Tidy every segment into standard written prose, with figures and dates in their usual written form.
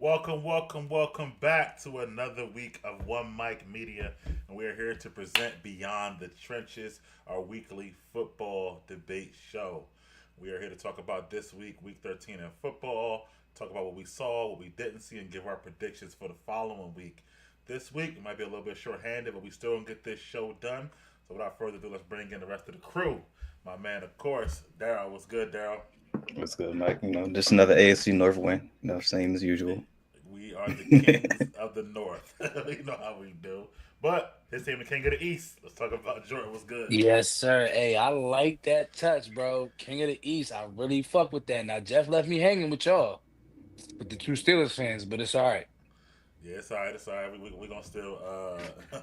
Welcome back to another week of One Mic Media, and we are here to present Beyond the Trenches, our weekly football debate show. We are here to talk about this week, Week 13 in football, talk about what we saw, what we didn't see, and give our predictions for the following week. This week, we might be a little bit short-handed, but we still gonna get this show done. So without further ado, let's bring in the rest of the crew. My man, of course, Daryl. What's good, Daryl? What's good, Mike? Just another AFC North win. Same as usual. We are the kings of the North. You know how we do. But his team the king of the East. Let's talk about Jordan. What's good? Yes, sir. Hey, I like that touch, bro. King of the East. I really fuck with that. Now Jeff left me hanging with y'all, with the two Steelers fans, but it's all right. Yeah, it's all right. It's all right. We gonna still we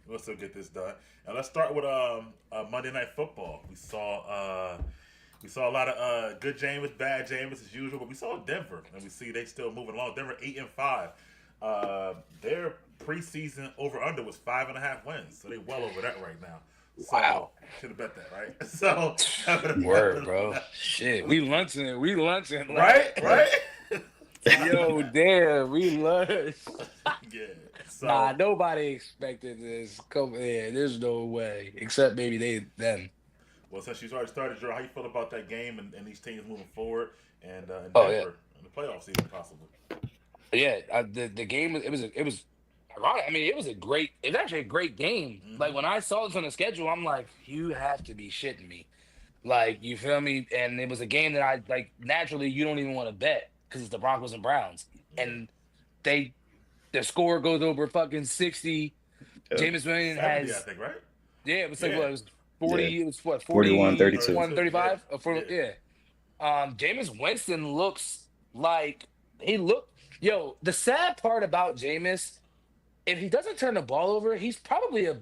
gonna still get this done. And let's start with Monday Night Football. We saw a lot of good Jameis, bad Jameis as usual, but we saw Denver, and we see they still moving along. Denver 8-5. Their preseason over under was 5.5 wins, so they well over that right now. So, Wow. should have bet that, right? So Word, bro. Shit. We lunching. We lunching. right. Yo, damn, we lunch. Yeah. So Nah, nobody expected this. Come here. There's no way. Except maybe them. well, since she's already started, Joe, how you feel about that game and these teams moving forward and Oh yeah. Denver in the playoffs even possibly? Yeah. The game it was ironic. I mean, it was actually a great game. Mm-hmm. Like when I saw this on the schedule, I'm like, you have to be shitting me. Like, you feel me? And it was a game that I like naturally you don't even want to bet because it's the Broncos and Browns. Yeah. And they the score goes over fucking 60. Yep. Jameis Winston 70, I has think, right? yeah, it was like Yeah. what it was 40, Yeah. it was what 41, 40 32. 35 or Yeah. Jameis Winston looks like he looked yo, the sad part about Jameis, if he doesn't turn the ball over, he's probably a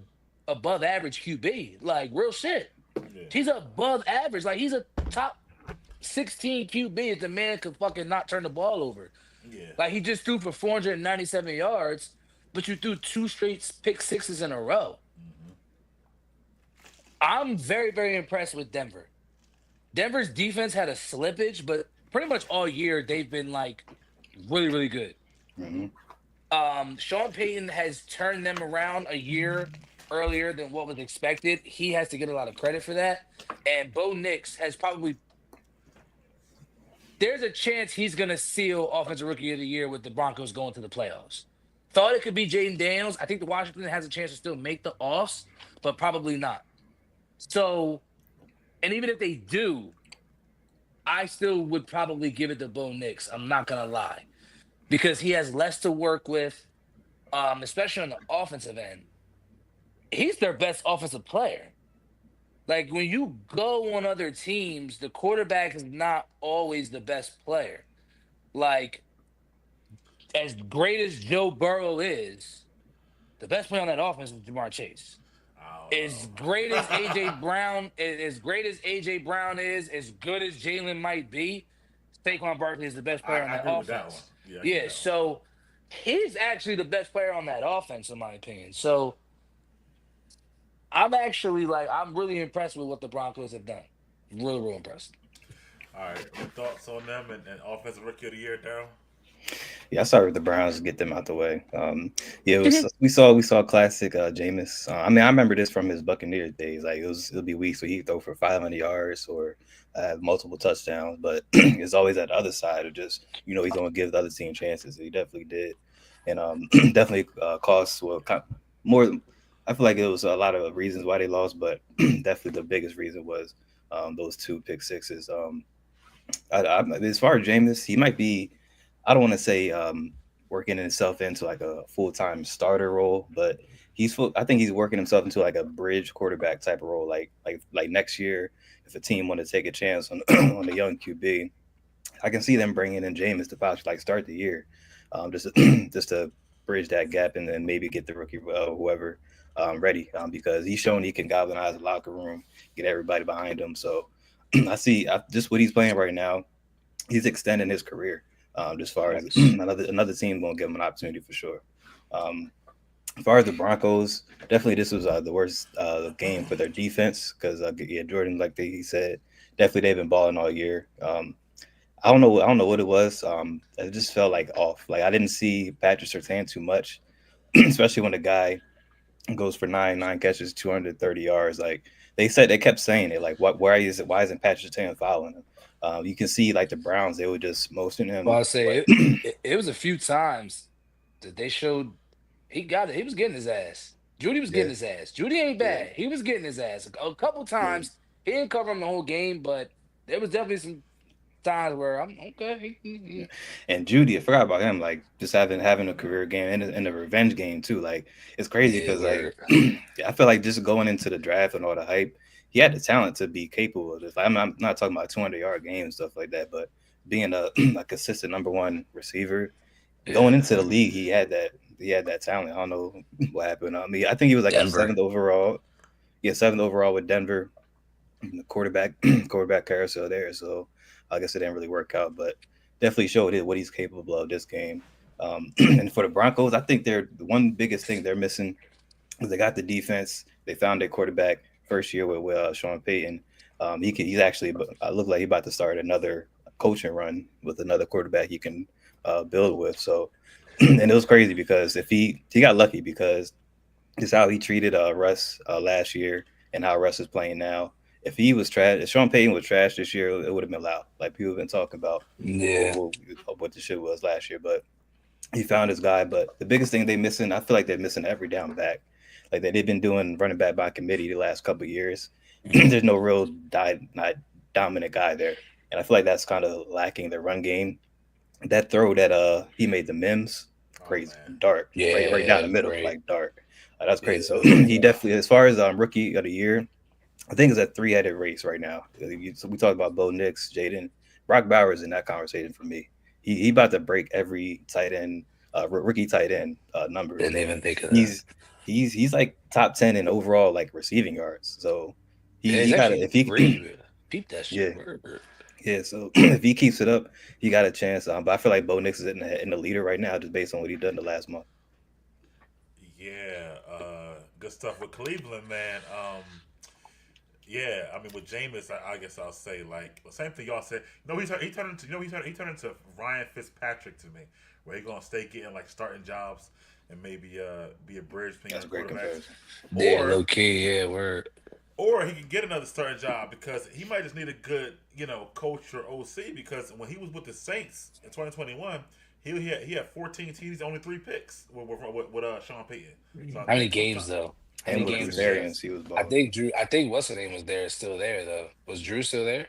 above average QB. Like real shit. Yeah. He's above average. Like he's a top 16 QB if the man could fucking not turn the ball over. Yeah. Like he just threw for 497 yards, but you threw two straight pick sixes in a row. Mm-hmm. I'm very, very impressed with Denver. Denver's defense had a slippage, but pretty much all year they've been like really, really good. hmm Sean Payton has turned them around a year earlier than what was expected. He has to get a lot of credit for that. And Bo Nix has probably there's a chance he's gonna seal offensive rookie of the year with the Broncos going to the playoffs. Thought it could be Jaden Daniels. I think the Washington has a chance to still make the offs, but probably not. So, and even if they do, I still would probably give it to Bo Nix. I'm not gonna lie, because he has less to work with, especially on the offensive end. He's their best offensive player. Like when you go on other teams, the quarterback is not always the best player. Like as great as Joe Burrow is, the best player on that offense is Jamar Chase. I As don't great as AJ know. Brown, as great as AJ Brown is, as good as Jalen might be, Saquon Barkley is the best player on I that agree with that one. offense. Yeah, I agree with Yeah, that one. so he's actually the best player on that offense, in my opinion. So I'm actually like I'm really impressed with what the Broncos have done. Really, really impressed. All right, your thoughts on them and offensive rookie of the year, Daryl? Yeah, I started with the Browns to get them out the way. Yeah, Mhm. we saw classic Jameis. I remember this from his Buccaneers days. Like it'll be weeks where he throw for 500 yards or multiple touchdowns, but it's always at the other side of just he's gonna give the other team chances. He definitely did, and definitely cost more. I feel like it was a lot of reasons why they lost, but definitely the biggest reason was those two pick sixes. As far as Jameis, he might be. I don't want to say working himself into like a full time starter role, but I think he's working himself into like a bridge quarterback type of role. Like next year, if a team want to take a chance on on a young QB, I can see them bringing in Jameis to possibly like start the year, just to bridge that gap and then maybe get the rookie whoever ready because he's shown he can galvanize the locker room, get everybody behind him. So just what he's playing right now. He's extending his career. As far as Facts. another team gonna give him an opportunity for sure. Um, As far as the Broncos, definitely this was the worst game for their defense because yeah, Jordan, like he said, definitely they've been balling all year. I don't know what it was. It just felt like off. Like I didn't see Patrick Surtain too much, especially when the guy goes for nine catches, 230 yards. Like they kept saying it. Like what? Why isn't Patrick Surtain following him? You can see like the Browns, they were just motioning Well, him. I say But it was a few times that they showed he got it. He was getting his ass. Judy was getting yeah, his ass. Judy ain't yeah, bad. He was getting his ass a couple yeah. times. He didn't cover him the whole game, but there was definitely some times where I'm okay. Yeah. And Judy, I forgot about him. Like just having a career game and a revenge game too. Like it's crazy Yeah, because like word. I feel like just going into the draft and all the hype, he had the talent to be capable of this. Like, I'm not talking about 200-yard games and stuff like that, but being a consistent number one receiver going Yeah, into the league, he had that talent. I don't know what happened. I mean, I think he was like a Denver. seventh overall. Yeah, seventh overall with Denver. The quarterback carousel there. So I guess it didn't really work out, but definitely showed it what he's capable of this game. And for the Broncos, I think they're the one biggest thing they're missing is they got the defense. They found their quarterback first year with Sean Payton. He's actually look like he's about to start another coaching run with another quarterback he can build with. So, and it was crazy because if he got lucky because it's how he treated Russ last year and how Russ is playing now. If he was trash, if Sean Payton was trash this year, it would have been loud. Like people have been talking about Yeah, what the shit was last year. But he found his guy. But the biggest thing they missing, I feel like they're missing every down back. Like they've been doing running back by committee the last couple of years. There's no real not dominant guy there, and I feel like that's kind of lacking the run game. That throw that he made the Mims, Oh crazy man. dark, right yeah, down it the was middle, great. like dark. That's Yeah, crazy. So it was, he definitely, as far as rookie of the year, I think it's a three-headed race right now. So we talked about Bo Nix, Jaden, Brock Bowers in that conversation for me. He about to break every tight end, rookie tight end numbers, didn't and even think of that. he's he's like top 10 in overall like receiving yards. So Yeah, he it's got to actually if he great. Peep that yeah shit. Word. yeah. So if he keeps it up, he got a chance. But I feel like Bo Nix is in the leader right now just based on what he done the last month. Yeah, good stuff with Cleveland, man. Yeah, I mean with Jameis, I guess I'll say like the same thing y'all said. No, he turned into he turned into Ryan Fitzpatrick to me, where he gonna stay getting like starting jobs and maybe be a bridge between That's the a great quarterbacks, comparison. Yeah, or low key. Yeah, word. he can get another starting job because he might just need a good coach or OC because when he was with the Saints in 2021. He had 14 TDs, only 3 picks with Sean Payton. So I How many think games sometimes though? How many And with that's a games Bruce was shit. there? Arians, he was I balling. think Drew. I think what's the name was there, still there though. Was Drew still there?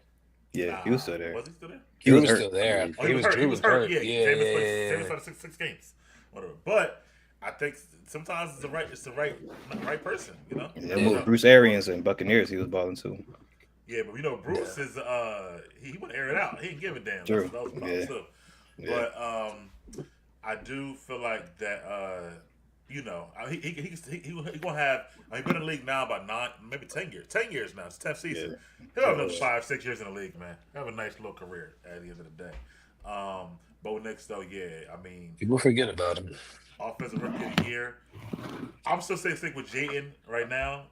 Yeah, he was Nah, still there. was he still there? He Drew was was hurt, still I there. believe. Oh, he He was was hurt. He Drew was was hurt. hurt. Yeah, Yeah, Jameis yeah, played yeah, Jameis yeah. played six games, whatever. But I think sometimes it's the right person. And You then never Yeah. with know. Bruce Arians and Buccaneers, he was balling too. Yeah, but Bruce Yeah. is he wouldn't air it out. He didn't give a damn. True. That was the problem Yeah. too. Yeah. But I do feel like that. He gonna have. He's been in the league now about 9, maybe 10 years. 10 years now. It's 10th season. Yeah. He'll have Yeah. another 5, 6 years in the league, man. He'll have a nice little career at the end of the day. Bo Nix though, yeah. I mean, People forget about him. offensive rookie of the year. I'm still saying stick with Jayden right now,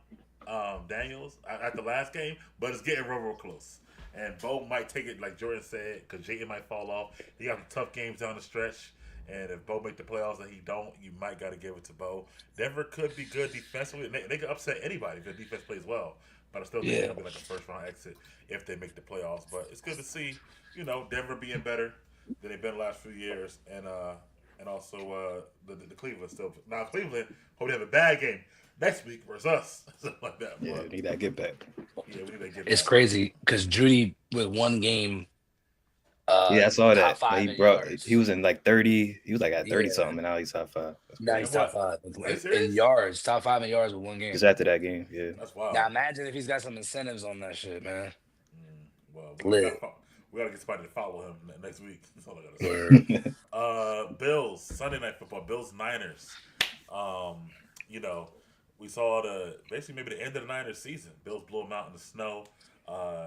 Daniels at the last game, but it's getting real close. And Bo might take it like Jordan said, because Jayden might fall off. He got some tough games down the stretch, and if Bo make the playoffs and he don't, you might got to give it to Bo. Denver could be good defensively. They could upset anybody if their defense plays well. But I still think it's Yeah. gonna be like a first round exit if they make the playoffs. But it's good to see, Denver being better than they've been the last few years, and also the Cleveland still. Now Cleveland hope they have a bad game next week versus us, something like that. Yeah. But Need that get back. yeah, we need to get It's back. crazy because Judy with one game, Yeah, I saw top that. Like five he in brought. He yards. was in like 30. He was like at 30 Yeah. something, and now he's top five. That's Now crazy. he's And top what? five Are you in serious? yards. Top five in yards with one Just game. after that game, yeah. That's wild. Now imagine if he's got some incentives on that shit, man. Well, Lit. we gotta get somebody to follow him next week. That's all I gotta say. Word. Bills Sunday night football. Bills Niners. Um, you know, we saw basically maybe the end of the Niners season. Bills blew them out in the snow.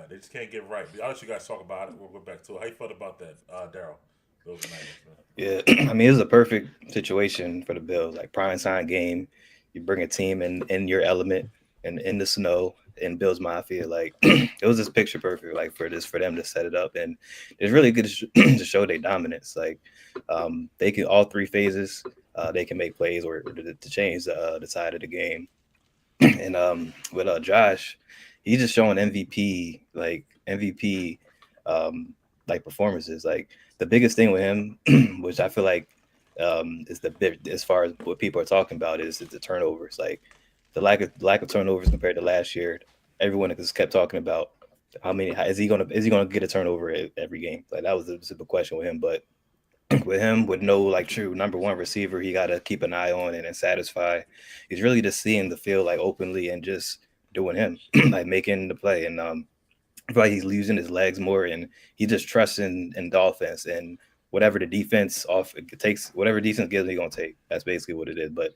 They just can't get right. I'll let you guys talk about it. We'll go back to it. How you felt about that, Daryl? Bills and Niners, man. Yeah, I mean, it was a perfect situation for the Bills. Like prime time game, you bring a team in your element and in the snow in Bills Mafia. Like it was just picture perfect. Like for them to set it up, and it's really good to show their dominance. Like they can all three phases. They can make plays or to change the side of the game. And with Josh, he's just showing MVP like performances. Like the biggest thing with him, which I feel like is the big as far as what people are talking about is the turnovers. Like the lack of turnovers compared to last year. Everyone has kept talking about how many is he gonna get a turnover every game? Like that was the simple question with him, but with him with no like true number one receiver he got to keep an eye on and satisfy. He's really just seeing the field like openly and just doing him like making the play. And I feel like he's using his legs more and he just trusts in the offense and whatever the defense off takes, whatever defense gives, he's gonna take. That's basically what it is. But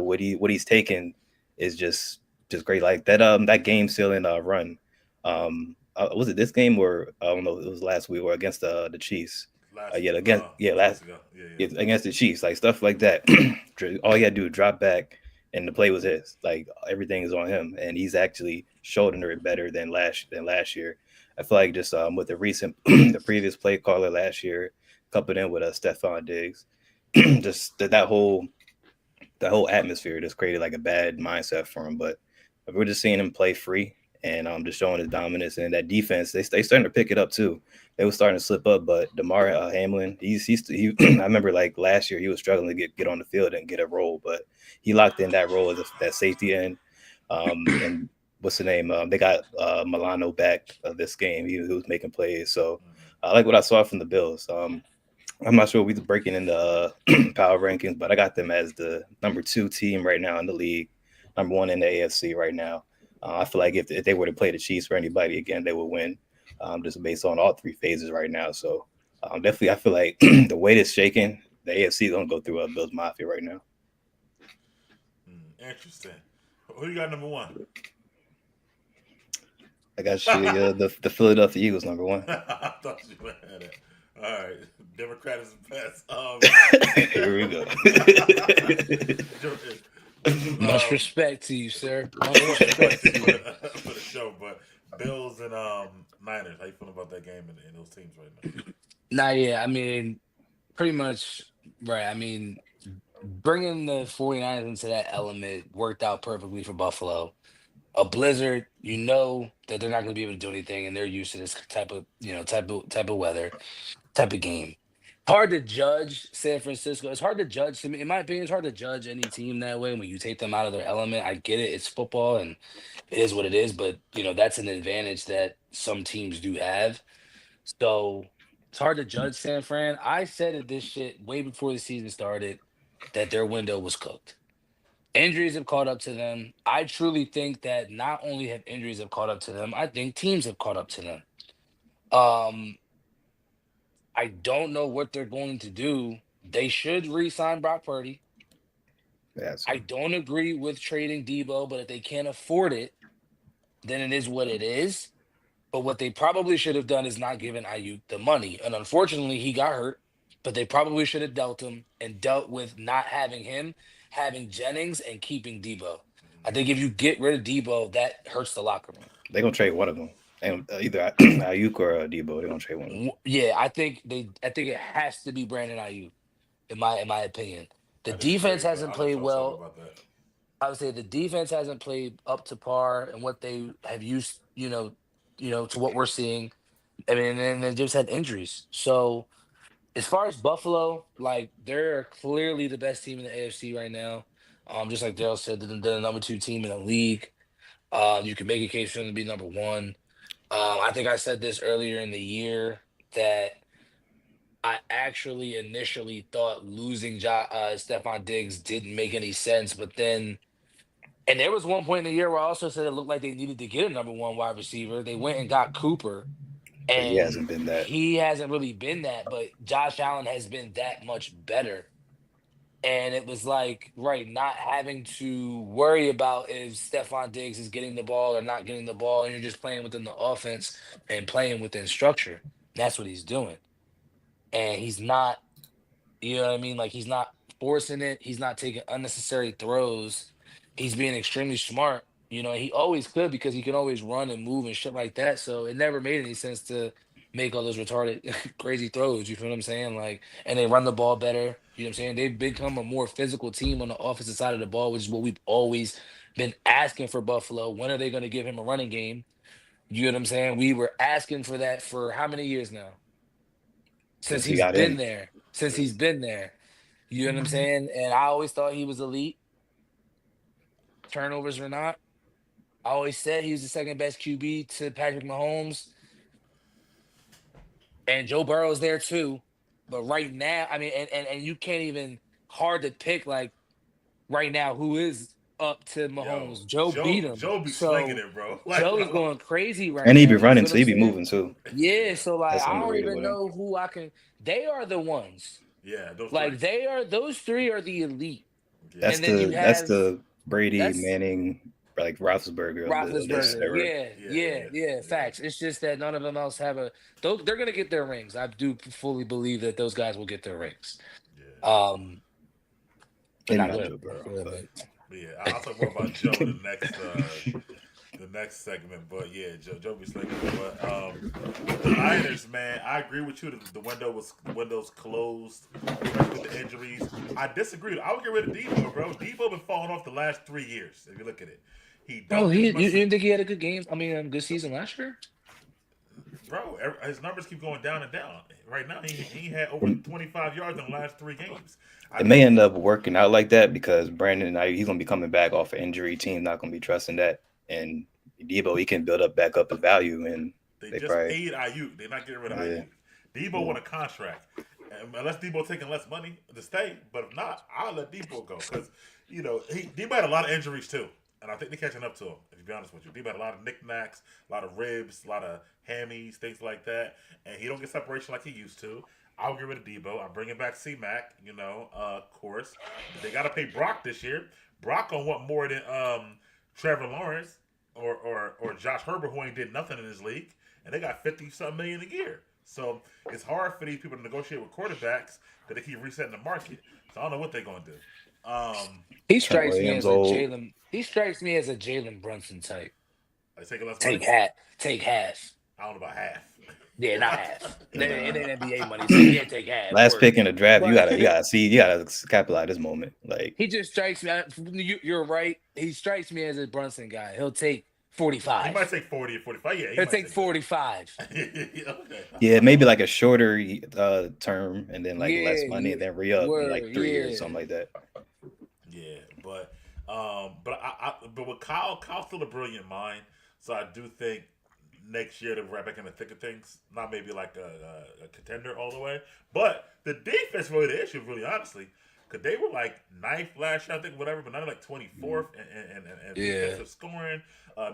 what he's taking is just great. Like that game sealing run. Was it this game or I don't know? It was last week or against the Chiefs. Last Yeah, against yeah last weeks ago. Yeah, yeah, against the Chiefs, like stuff like that. All he had to do was drop back, and the play was his. Like everything is on him, and he's actually shouldering it better than last year. I feel like just with the recent the previous play caller last year, coupled in with Stephon Diggs, just that whole atmosphere just created like a bad mindset for him. But we're just seeing him play free and just showing his dominance and that defense. They starting to pick it up too. They were starting to slip up, but Damar Hamlin, he I remember like last year he was struggling to get on the field and get a role, but he locked in that role as that safety end. And what's the name? They got Milano back this game. He was making plays, so I like what I saw from the Bills. I'm not sure if we're breaking in the power rankings, but I got them as the number 2 team right now in the league, number 1 in the AFC right now. I feel like if they were to play the Chiefs or anybody again, they would win, just based on all three phases right now. So definitely, I feel like the weight is shaking. The AFC is gonna go through a Bills Mafia right now. Interesting. Who you got number 1? I got you, the Philadelphia Eagles number 1. I thought you had it. All right, Democrat is the best. Here we go. Much respect to you, sir. Much respect to you. For the show, but Bills and Niners. How you feeling about that game and those teams right now? Nah, yeah, I mean, pretty much, right. I mean, bringing the 49ers into that element worked out perfectly for Buffalo. A blizzard, you know that they're not going to be able to do anything, and they're used to this type of, type of weather, type of game. Hard to judge San Francisco. It's hard to judge. In my opinion, it's hard to judge any team that way when you take them out of their element. I get it; it's football, and it is what it is. But that's an advantage that some teams do have. So it's hard to judge San Fran. I said it this shit way before the season started that their window was cooked. Injuries have caught up to them. I truly think that not only have injuries have caught up to them, I think teams have caught up to them. Um, I don't know what they're going to do. They should re-sign Brock Purdy. Yeah, I don't agree with trading Debo, but if they can't afford it, then it is what it is. But what they probably should have done is not given Ayuk the money. And unfortunately, he got hurt, but they probably should have dealt him and dealt with not having him, having Jennings, and keeping Debo. I think if you get rid of Debo, that hurts the locker room. they're gonna trade one of them, and either Ayuk or Debo. They're gonna trade one of them. Yeah, I think it has to be Brandon Ayuk, in my opinion. The I defense disagree, but hasn't I'll let played y'all talk well. about that. I would say the defense hasn't played up to par and what they have used, to what we're seeing. I mean, and they just had injuries. So as far as Buffalo, like they're clearly the best team in the AFC right now. Just like Daryl said, they're the number 2 team in the league. You can make a case for them to be number 1. I think I said this earlier in the year that I actually initially thought losing Stephon Diggs didn't make any sense, but then, and there was one point in the year where I also said it looked like they needed to get a number 1 wide receiver. They went and got Cooper, But he and hasn't been that. he hasn't really been that, but Josh Allen has been that much better. And it was like, right, not having to worry about if Stephon Diggs is getting the ball or not getting the ball, and you're just playing within the offense and playing within structure. That's what he's doing. and he's not. You know what I mean? Like he's not forcing it. He's not taking unnecessary throws. He's being extremely smart. You know, he always could because he can always run and move and shit like that. So it never made any sense to make all those retarded, crazy throws. You feel what I'm saying? Like, and they run the ball better. You know what I'm saying? They've become a more physical team on the offensive side of the ball, which is what we've always been asking for Buffalo. When are they going to give him a running game? You know what I'm saying? We were asking for that for how many years now? Since since he he's got been in. there. Since he's been there. You know what I'm saying? And I always thought he was elite, turnovers or not. I always said he was the second best QB to Patrick Mahomes, and Joe Burrow's there too. But right now, I mean, and you can't even hard to pick like right now who is up to Yo, Mahomes. Joe beat him, Joe be slinging so it, bro. Like, Joe is bro. going crazy right And he be now. You running feel what too. I'm He be saying? moving too. Yeah. So like, That's I don't underrated even with him. know who I can. They are the ones. Yeah, those three. Like they are. Those three are the elite, Yeah, That's and then you that's have the Brady, that's Manning, like Roethlisberger of this yeah, Roethlisberger, era. yeah, yeah, yeah, yeah. yeah. Facts. It's just that none of them else have a. They're gonna get their rings. I do fully believe that those guys will get their rings. Yeah. Um, but Maybe not not good. Joe Burrow, Yeah, but but But yeah, I'll talk more about Joe the next segment. But yeah, Joe be slinging. But the Niners, man, I agree with you. The window's closed, especially with the injuries. I disagree. I would get rid of Debo, bro. Debo been falling off the last 3 years. If you look at it, he oh, don't get as much. you didn't think he had a good game? I mean, good season last year. Bro, his numbers keep going down and down. Right now, he had over 25 yards in the last 3 games. I it may think end up working out like that because Brandon, he's gonna be coming back off an injury. Team not gonna be trusting that, and Debo, he can build up back up his value, and they they just probably paid Ayuk. They're not getting rid of yeah Ayuk. Debo yeah. won a contract. Unless Debo taking less money to stay, but if not, I'll let Debo go because Debo had a lot of injuries too, and I think they're catching up to him. If you be honest with you, Debo had a lot of knickknacks, a lot of ribs, a lot of hammies, things like that, and he don't get separation like he used to. I'll get rid of Debo. I'm bringing back C Mac. Of course, but they got to pay Brock this year. Brock gonna want more than Trevor Lawrence or Josh Herbert, who ain't did nothing in his league, and they got 50-something million a year. So it's hard for these people to negotiate with quarterbacks that they keep resetting the market. So I don't know what they're going to do. He Trent strikes me Williams as a old. Jalen. He strikes me as a Jalen Brunson type. They taking less money. Take half. Take half. I don't know about half. Yeah, not half. It Nah. ain't NBA money, so you can't take half. Last pick in the draft, you But gotta see, you gotta capitalize this moment. Like he just strikes me. You're right. He strikes me as a Brunson guy. He'll take He might 45. take 40 or 45. Yeah, he He'll might take take that. 45. Okay. yeah, maybe like a shorter term and then like less Yeah, money yeah. and then re-up in like Word, 3 years, yeah. something like that. Yeah, but with Kyle's still a brilliant mind. So I do think next year they're right back in the thick of things. Not maybe like a contender all the way, but the defense really the issue, really honestly, because they were like ninth last year, I think, whatever, but now they're like 24th and Yeah. defensive scoring.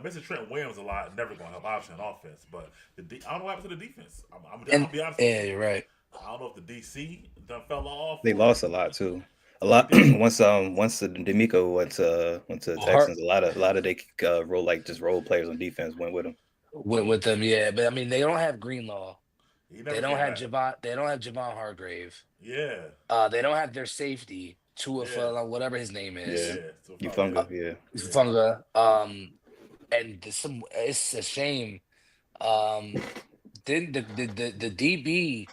Mr. Trent Williams a lot, never going to help obviously on offense, but I don't know what happened to the defense. I'll be honest with Yeah, you. you're right. I don't know if the DC done fell off. They Or, lost a lot too. A they lot did. once the D'Amico went to the Hart Texans, a lot of they role players on defense went with him. with them, yeah. But I mean, they don't have Greenlaw. He They never don't came have back. Javon. They don't have Javon Hargrave. Yeah, They don't have their safety, yeah, Whatever his name Yeah, is. yeah. So you yeah, funga, yeah. yeah. Funga. And it's a shame. Um, then the DB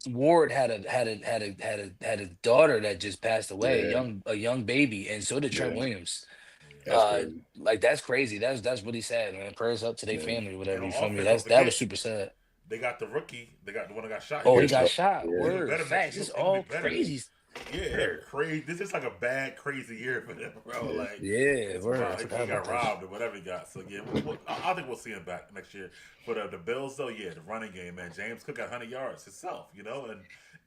Ward had a daughter that just passed away, Yeah, a young baby, and so did Trent yeah. Williams. That's crazy. Like that's crazy. That's really sad, man. Prayers up to their Yeah. family, And whatever. on You feel me? offense, don't That was forget super sad. they got the rookie. They got the one that got shot. Oh, he Here's got the shot. yeah. He'll be Word, better next facts. year. It's He'll be all better. crazy. Yeah, they're crazy. This is like a bad, crazy year for them, bro. Yeah. Like Yeah, it's word. I wild. forgot He about got this. robbed or whatever he got. So yeah, I think we'll see him back next year. For the Bills, though, yeah, the running game, man. James Cook got 100 yards himself,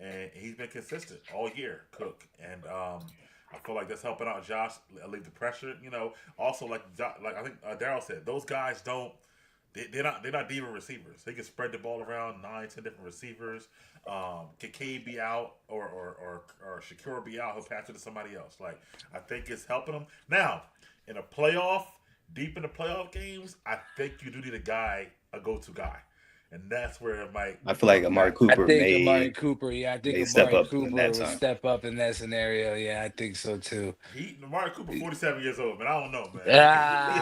and he's been consistent all year, Cook, and I feel like that's helping out Josh alleviate the pressure. Also like I think Daryl said, those guys don't. They're not diva receivers. They can spread the ball around 9, 10 different receivers. Kincaid be out or Shakur be out. He'll pass it to somebody else. Like I think it's helping them now in deep in the playoff games. I think you do need a go-to guy. and that's where it might. I feel like Amari I Cooper think Amari may Cooper. Yeah, I think step Amari up in Cooper that would time. step up in that scenario. Yeah, I think so too. Amari Cooper, 47 years old, man. I don't know, man.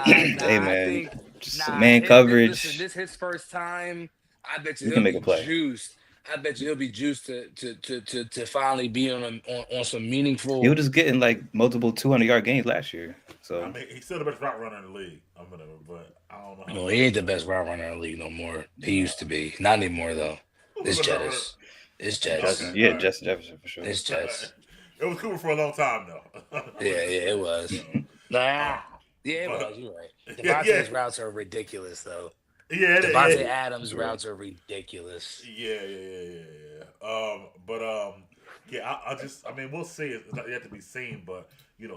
Hey I man, think just man Listen, coverage. this his first time. I bet you We he'll can make be a play. juiced. I bet you he'll be juiced to finally be on some He was meaningful. just getting like multiple 200-yard games last year. I So mean, he's still the best route runner in the league. I'm gonna, but I don't know how No, much. he ain't the best route runner in the league no more. He Nah. used to be. Not anymore though. Who's It's the best route runner? Jettis. It's Okay, Justin, Jettis. yeah, all right. Justin Jefferson for sure. It's Jettis. It was Cooper for a long time though. Yeah, yeah, it was. Nah. Um, Yeah, it but was. You're right. yeah, Devontae's routes are ridiculous though. yeah, Devontae yeah. Adams' Right. routes are ridiculous. Yeah. But yeah, I mean, we'll see. It's not yet to be seen, but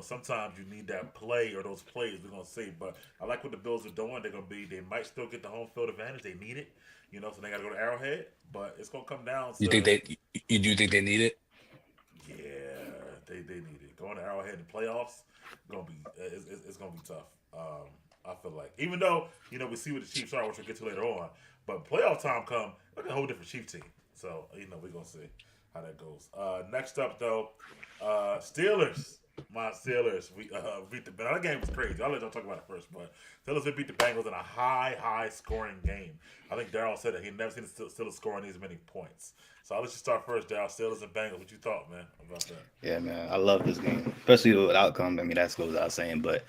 sometimes you need that play or those plays. We're gonna see. But I like what the Bills are doing. They might still get the home field advantage. They need it, so they got to go to Arrowhead. But it's gonna come down to. You do think they need it? Yeah, they need it. Going to Arrowhead in the playoffs, it's gonna be tough. I feel like even though we see what the Chiefs are, which we'll get to later on, but playoff time come, look at a whole different Chief team. So we're gonna see how that goes. Next up though, Steelers. My Steelers, we beat the. That game was crazy. I'll let y'all talk about it first, but Steelers beat the Bengals in a high scoring game. I think Darryl said that he never seen the Steelers scoring these many points. So I'll let you start first, Darryl. Steelers and Bengals. What you thought, man, about that? Yeah, man, I love this game, especially with outcome. I mean, that goes without saying, but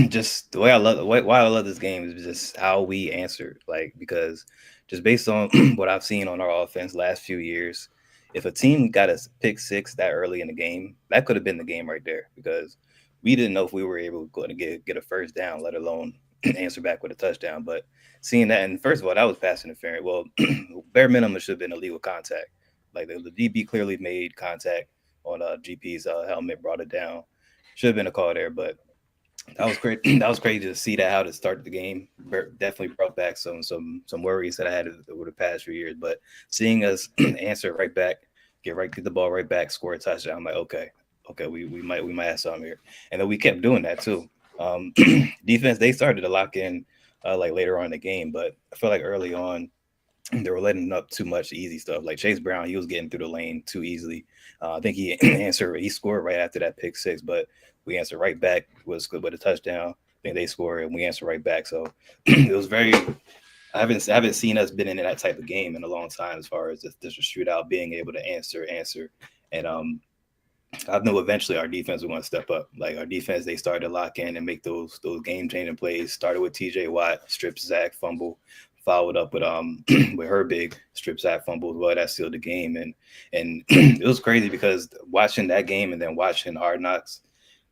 just the way why I love this game is just how we answered. Like because just based on what I've seen on our offense last few years, if a team got a pick six that early in the game, that could have been the game right there because we didn't know if we were able to get a first down, let alone answer back with a touchdown. But seeing that, and first of all, that was pass interference. Well, bare minimum should have been illegal contact. Like the DB clearly made contact on GP's helmet, brought it down. Should have been a call there, but that was great. That was crazy to see that how to start the game. Definitely brought back some worries that I had over the past few years. But seeing us answer right back, get the ball right back, score a touchdown, I'm like, okay, we might have something here. And then we kept doing that too. Defense, they started to lock in like later on in the game, but I feel like early on they were letting up too much easy stuff. Like Chase Brown, he was getting through the lane too easily. I think he scored right after that pick six, but we answered right back was good with a touchdown. I think they scored and we answered right back. So it was very. I haven't seen us been in that type of game in a long time as far as this a shootout, being able to answer, and I know eventually our defense was going to step up. Like our defense, they started to lock in and make those game changing plays. Started with T.J. Watt, strip sack, fumble, followed up with with her big strip sack fumble as well. That sealed the game, and it was crazy because watching that game and then watching Hard Knocks,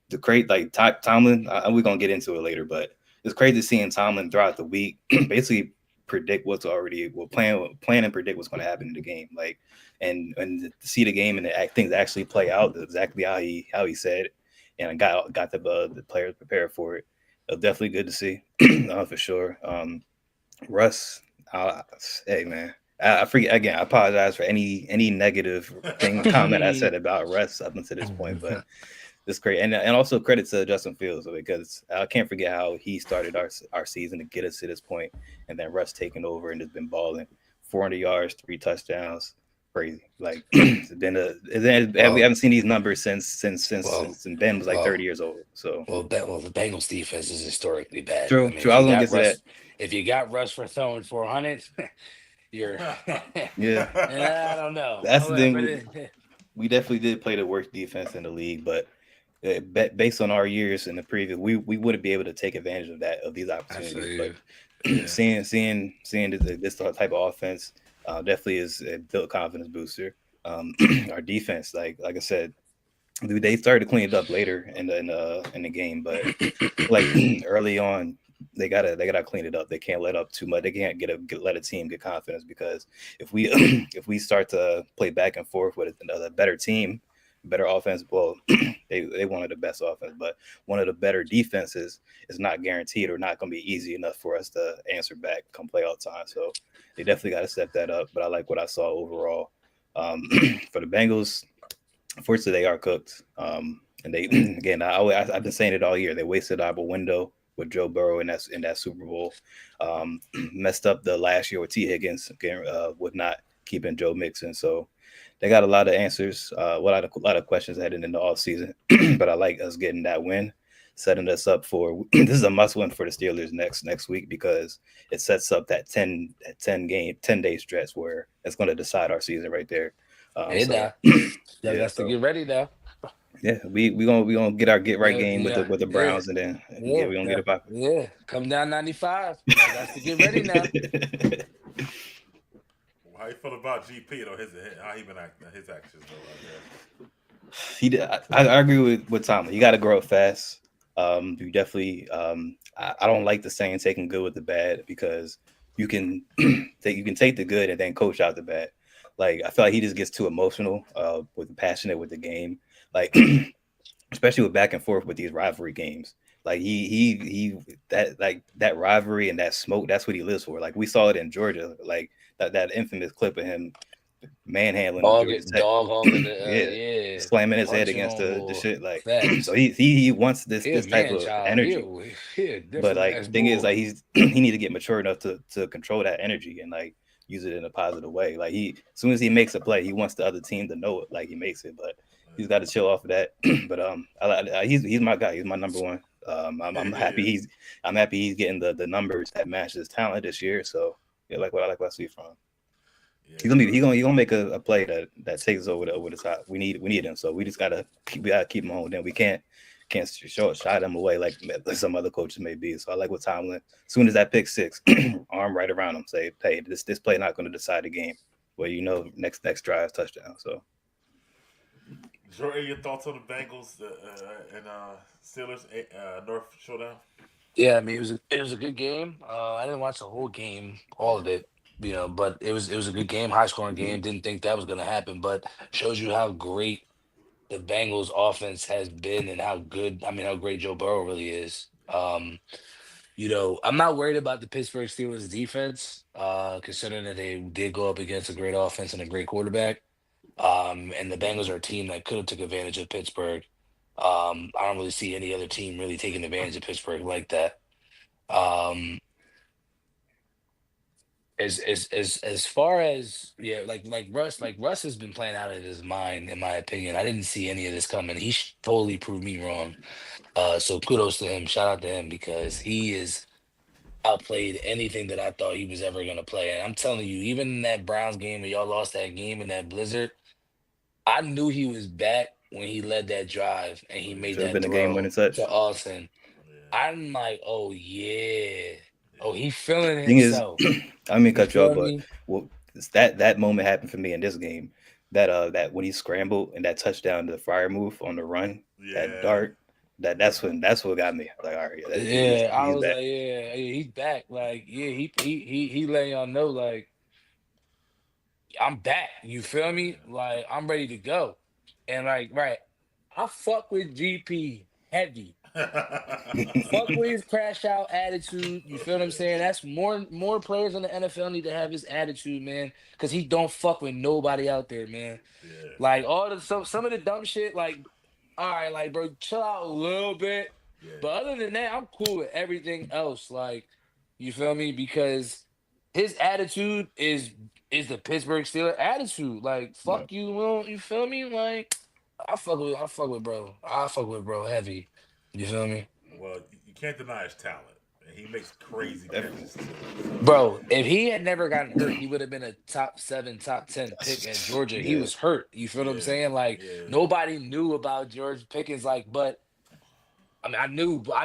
the great like Tomlin. We're gonna get into it later, but it's crazy seeing Tomlin throughout the week basically predict what's already plan and predict what's going to happen in the game. Like and to see the game and things actually play out exactly how he said it, and got the players prepared for it. It was definitely good to see for sure. Russ, hey man, I forget again. I apologize for any negative comment I said about Russ up until this point, but it's great, and also credit to Justin Fields because I can't forget how he started our season to get us to this point, and then Russ taking over and has been balling, 400 yards, 3 touchdowns, crazy. Like we haven't seen these numbers since Ben was like 30 years old. So the Bengals defense is historically bad. True. I mean, I was gonna get to that. If you got Russ for throwing 400, you're yeah. I don't know. That's the thing. We definitely did play the worst defense in the league, but based on our years in the previous, we wouldn't be able to take advantage of these opportunities. But seeing this type of offense definitely is a built confidence booster. Our defense, like I said, they started to clean it up later in the game, but like early on, they gotta clean it up. They can't let up too much. They can't let a team get confidence because if we start to play back and forth with another better team, better offense, well, they one of the best offense, but one of the better defenses is not guaranteed or not going to be easy enough for us to answer back come playoff time. So they definitely got to step that up. But I like what I saw overall. For the Bengals, unfortunately, they are cooked. And they again, I've been saying it all year. They wasted our window with Joe Burrow in that Super Bowl. Messed up the last year with T Higgins with not keeping Joe Mixon. So they got a lot of answers, a lot of questions heading into all season. But I like us getting that win, setting us up for this is a must win for the Steelers next week because it sets up that 10-day stretch where it's going to decide our season right there. Hey, So now. Y'all yeah, got to get ready now. yeah, we gonna get our get right game with Yeah, the yeah, Browns, and then yeah, we gonna get it back. yeah. Come down 95. Y'all got to get ready now. How you feel about GP though? How he been acting? His actions though. I agree with Tom. You got to grow up fast. You definitely. I don't like the saying taking good with the bad because you can take the good and then coach out the bad. Like I feel like he just gets too emotional, passionate with the game. Like especially with back and forth with these rivalry games. Like that rivalry and that smoke. That's what he lives for. Like we saw it in Georgia. Like that infamous clip of him manhandling Georgia Tech. Dog holding the Yeah, yeah, slamming his head punching against on the shit. Like facts. so he wants He a this type man of child. energy. He a But different like ass the thing is bull. like he need to get mature enough to control that energy and like use it in a positive way. Like as soon as he makes a play, he wants the other team to know it like he makes it. But he's got to chill off of that. But he's my guy. He's my number one. I'm happy he's getting the numbers that match his talent this year. So yeah, like what I see from him. Yeah, He's gonna make a play that takes over the top. We need him. So we just gotta keep him on. Then we can't shy him away like some other coaches may be. So I like what Tomlin. As soon as that pick six, arm right around him, say, hey, this play not going to decide the game. Well, next drive touchdown. So. Jordan, your thoughts on the Bengals and Steelers North Showdown? Yeah, I mean it was a good game. I didn't watch the whole game, all of it, but it was a good game, high scoring game. Didn't think that was gonna happen, but shows you how great the Bengals offense has been and how great Joe Burrow really is. I'm not worried about the Pittsburgh Steelers defense, considering that they did go up against a great offense and a great quarterback. And the Bengals are a team that could have took advantage of Pittsburgh. I don't really see any other team really taking advantage of Pittsburgh like that. Um, as far as Russ has been playing out of his mind, in my opinion. I didn't see any of this coming. He totally proved me wrong. So kudos to him. Shout out to him because he is outplayed anything that I thought he was ever gonna play. And I'm telling you, even in that Browns game where y'all lost that game in that blizzard, I knew he was back when he led that drive and he made Should have that been a game winning throw touch. to Austin. Yeah. I'm like, oh yeah. Oh, he feeling Thing is, himself. I mean, You cut you off, feel but me? that moment happened for me in this game. That when he scrambled and that touchdown, the fire move on the run, that dart, that's what got me. Like, all right, Yeah, I he's was back. like, yeah, he's back. Like, yeah, he letting y'all know, like, I'm back. You feel me? Like, I'm ready to go. And like, right, I fuck with GP heavy. Fuck with his crash out attitude. You feel what I'm saying? That's more players in the NFL need to have his attitude, man. Cause he don't fuck with nobody out there, man. Yeah. Like some of the dumb shit, like, all right, like bro, chill out a little bit. Yeah. But other than that, I'm cool with everything else. Like, you feel me? Because his attitude is the Pittsburgh Steelers attitude. Like, fuck you, Will. You feel me? Like, I fuck with bro. I fuck with bro heavy. You feel me? Well, you can't deny his talent. And he makes crazy catches too. Bro, if he had never gotten hurt, he would have been a top 7, top 10 pick at Georgia. He Yeah. was hurt. You feel what I'm saying? Like, nobody knew about George Pickens. Like, but I mean, I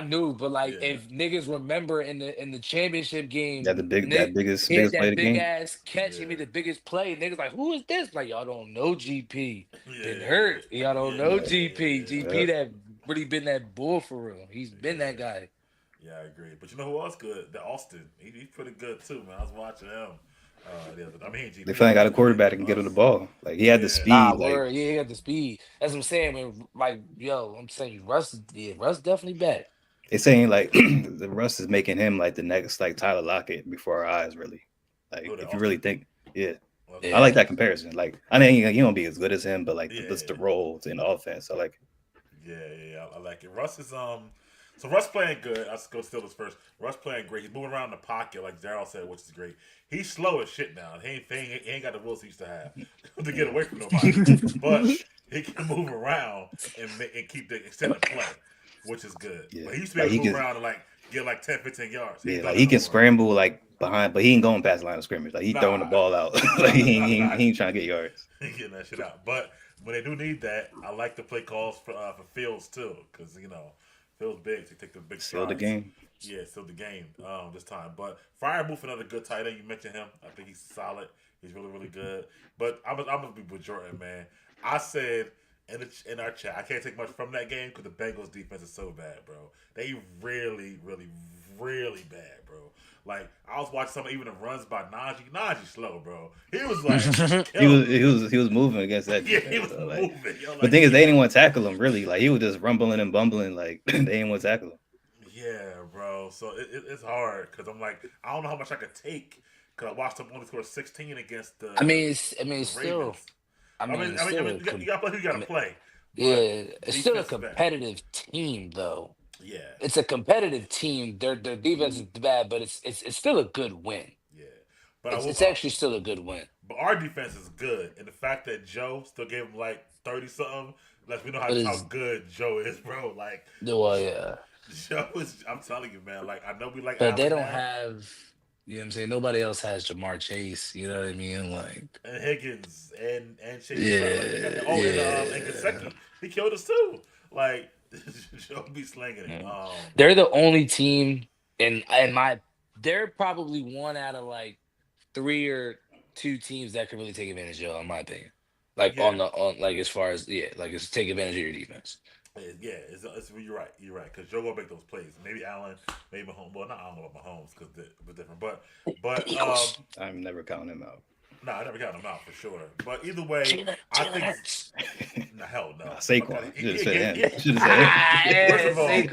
knew, but like, if niggas remember in the championship game, That biggest he had play of that the big game. ass catch. He made the biggest play. Niggas like, who is this? Like, y'all don't know GP. Been hurt. Y'all don't know GP. GP that really been that bull for real. He's been that guy. Yeah, I agree. But you know who else good? The Austin. He's pretty good too, man. I was watching him. They finally got a quarterback that can get him the ball. Like he had the speed. Word. Yeah, he got the speed. That's what I'm saying. When, like, I'm saying Russ definitely bad. It's saying like the Russ is making him like the next like Tyler Lockett before our eyes, really. Like if you really think, I like that comparison. Like I mean, he don't be as good as him, but like just the roles in the offense, I like it. Yeah, I like it. Russ is So Russ playing good. Let's go Steelers first. Russ playing great. He's moving around in the pocket, like Daryl said, which is great. He's slow as shit now. He ain't got the wheels he used to have to get away from nobody. But he can move around and keep the extended play, which is good. Yeah. But he used to be able to move around and get 10, 15 yards. Yeah, like he can scramble like behind, but he ain't going past the line of scrimmage. Like he throwing the ball out. Like he ain't trying to get yards. He getting that shit out. But when they do need that, I like to play calls for Fields too, because Fields big to take the big Seal strides. the game. Yeah, still the game this time. But Freiermuth, another good tight end. You mentioned him. I think he's solid. He's really, really good. But I'm gonna be with Jordan, man. I said in our chat, I can't take much from that game because the Bengals defense is so bad, bro. They really, really, really bad, bro. Like I was watching some even the runs by Najee. Najee slow, bro. He was like he was moving against that. Yeah, he was moving. But the thing is, they didn't want to tackle him really. Like he was just rumbling and bumbling. Like they didn't want to tackle him. Yeah, bro. So it's hard because I'm like, I don't know how much I could take because I watched him only score 16 against the. I mean, Ravens. still. I mean, you got to play who you got to play. Yeah, it's still a competitive team, though. Yeah, it's a competitive team. Their defense is bad, but it's still a good win. Yeah, but it's actually still a good win. But our defense is good, and the fact that Joe still gave him like 30 something lets me know how good Joe is, bro. Like, well, yeah. Joe is. I'm telling you, man. Like, I know we like, but they don't have. You know what I'm saying? Nobody else has Jamar Chase. You know what I mean? Like and Higgins and Chase. Yeah. And Gesicki. He killed us too. Like Joe be slinging it. They're the only team they're probably one out of like 3 or 2 teams that could really take advantage of, in my opinion. Like on like as far as like it's take advantage of your defense. Yeah, you're right. You're right because Joe gonna make those plays. Maybe Allen, maybe Mahomes. Well, not Allen, but Mahomes because they're different. But I'm never counting him out. No, I never got him out for sure. But either way, I think hell no. Saquon. Should have said First of all, ain't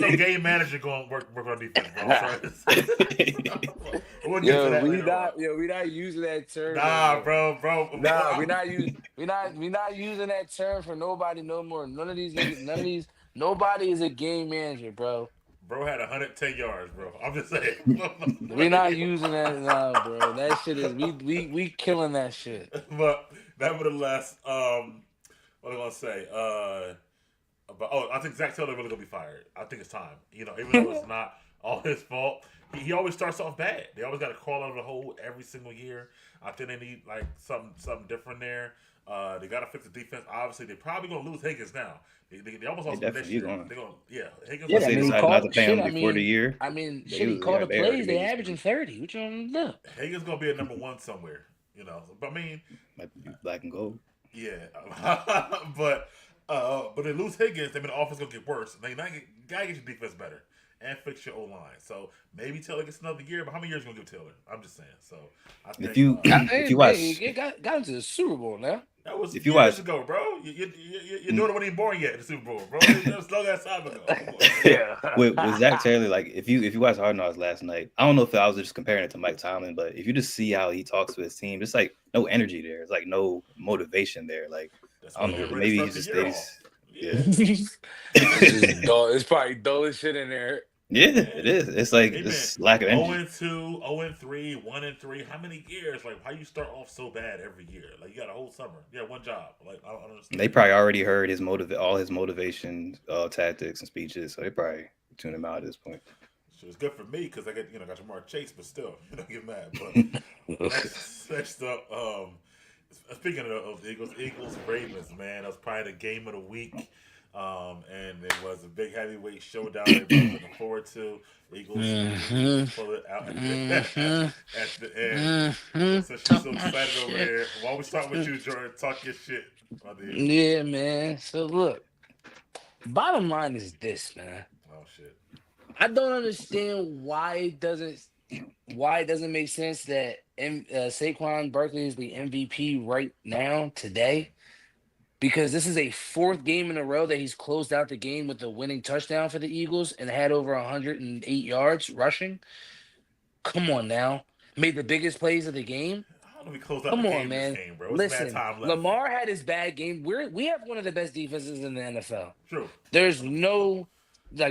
no game manager going work on defense, bro. We not using that term. Nah, bro. Nah, we not using that term for nobody no more. None of these. Nobody is a game manager, bro. Bro had 110 yards, bro. I'm just saying. We're not using that now, bro. That shit is we killing that shit. But nevertheless, what am I gonna say? I think Zach Taylor really gonna be fired. I think it's time. Even though it's not all his fault, he always starts off bad. They always got to crawl out of the hole every single year. I think they need like something different there. They got to fix the defense. Obviously, they're probably gonna lose Higgins now. They almost lost him this year. They're gonna, Higgins. Yeah, they decided not to pay him before the year. I mean, he called the plays. They averaging 30. What you want to do? Higgins gonna be a number 1 somewhere. But I mean, might be black and gold. Yeah, but they lose Higgins. The offense gonna get worse. They gotta get your defense better and fix your O line. So maybe Taylor gets another year. But how many years gonna give Taylor? I'm just saying. So I think if you watch, it got into the Super Bowl now. That was years ago, bro. You're doing it when he ain't born yet in the Super Bowl, bro. That was long ass time ago. Yeah. with Zach Taylor, like if you watch Hard Knocks last night, I don't know if I was just comparing it to Mike Tomlin, but if you just see how he talks to his team, just like no energy there. It's like no motivation there. Like I don't know, maybe he just stays. Yeah. It's probably dull as shit in there. Yeah, it is. It's like it's lack of energy. 0-2, 0-3, 1-3. How many years? Like, how you start off so bad every year? Like, you got a whole summer. You got one job. Like, I don't understand. They probably already heard all his motivation tactics and speeches, so they probably tune him out at this point. So it's good for me because I got Jamar Chase, but still, get mad. But next up, speaking of the Eagles Ravens, man, that was probably the game of the week. And it was a big heavyweight showdown everybody's looking forward to. Eagles pull it out at the end. So she's so excited over here. Why don't we start with you, Jordan? Talk your shit. Yeah, man. So look, bottom line is this, man. Oh shit. I don't understand why it doesn't make sense that Saquon Barkley is the MVP right now today. Because this is a 4th game in a row that he's closed out the game with a winning touchdown for the Eagles and had over 108 yards rushing. Come on now. Made the biggest plays of the game. Why don't we close out Come the on, game this man. game, bro? It's bad Listen, time left. Lamar had his bad game. We have one of the best defenses in the NFL. True. There's no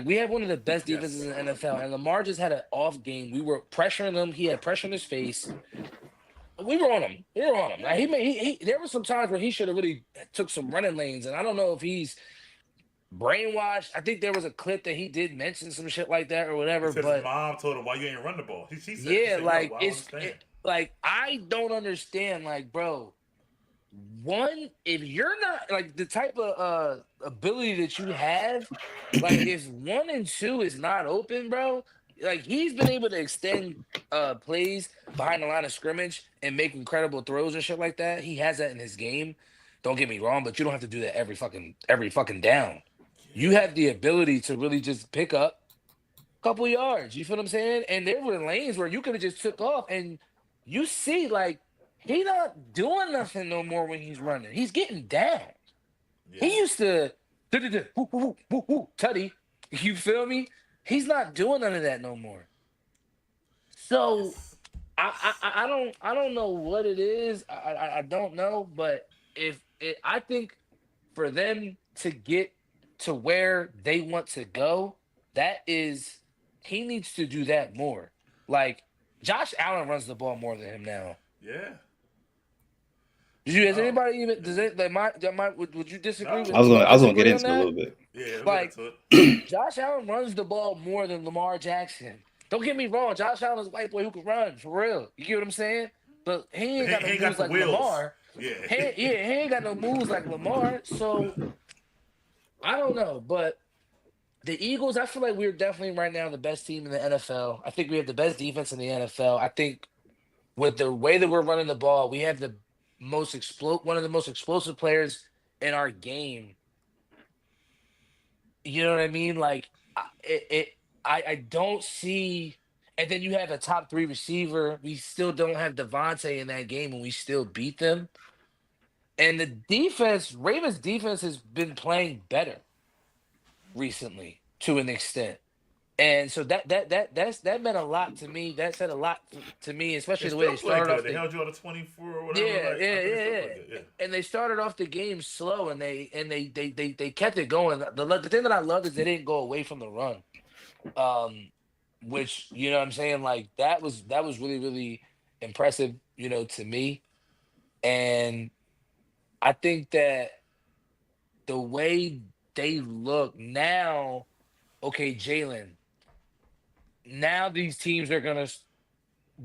we have one of the best Yes. defenses in the NFL, and Lamar just had an off game. We were pressuring him. He had pressure in his face. We were on him. Like, there were some times where he should have really took some running lanes, and I don't know if he's brainwashed. I think there was a clip that he did mention some shit like that or whatever. His But mom told him, "Why you ain't run the ball?" She said, yeah, "Yo, like I it's understand." I don't understand. Like, bro, one, if you're not like the type of ability that you have, like if 1 and 2 is not open, bro, like he's been able to extend plays behind the line of scrimmage and make incredible throws and shit like that. He has that in his game. Don't get me wrong, but you don't have to do that every fucking down. You have the ability to really just pick up a couple yards. You feel what I'm saying? And there were lanes where you could have just took off, and you see, like, he not doing nothing no more when he's running. He's getting down. Yeah. He used to tutty. You feel me? He's not doing none of that no more. So I don't know what it is. I don't know, but I think for them to get to where they want to go, he needs to do that more. Like Josh Allen runs the ball more than him now. Yeah. Has anybody even would you disagree with? I was gonna get disagree into it a on little that? bit. Yeah. Like- Like, it. Josh Allen runs the ball more than Lamar Jackson. Don't get me wrong, Josh Allen is a white boy who can run for real. You get what I'm saying? But he ain't got no moves like Lamar. Yeah. He ain't got no moves like Lamar. So I don't know, but the Eagles, I feel like we're definitely right now the best team in the NFL. I think we have the best defense in the NFL. I think with the way that we're running the ball, we have the one of the most explosive players in our game. You know what I mean? Like I don't see. And then you have a top 3 receiver. We still don't have Devontae in that game, and we still beat them. And the defense, Ravens defense has been playing better recently to an extent. And so that meant a lot to me. That said a lot to me, especially the way they started off. They held you on a 24 or whatever. Yeah. And they started off the game slow, and they kept it going. The thing that I love is they didn't go away from the run. Which, you know what I'm saying? Like that was really, really impressive, to me. And I think that the way they look now, okay, Jalen, now these teams are going to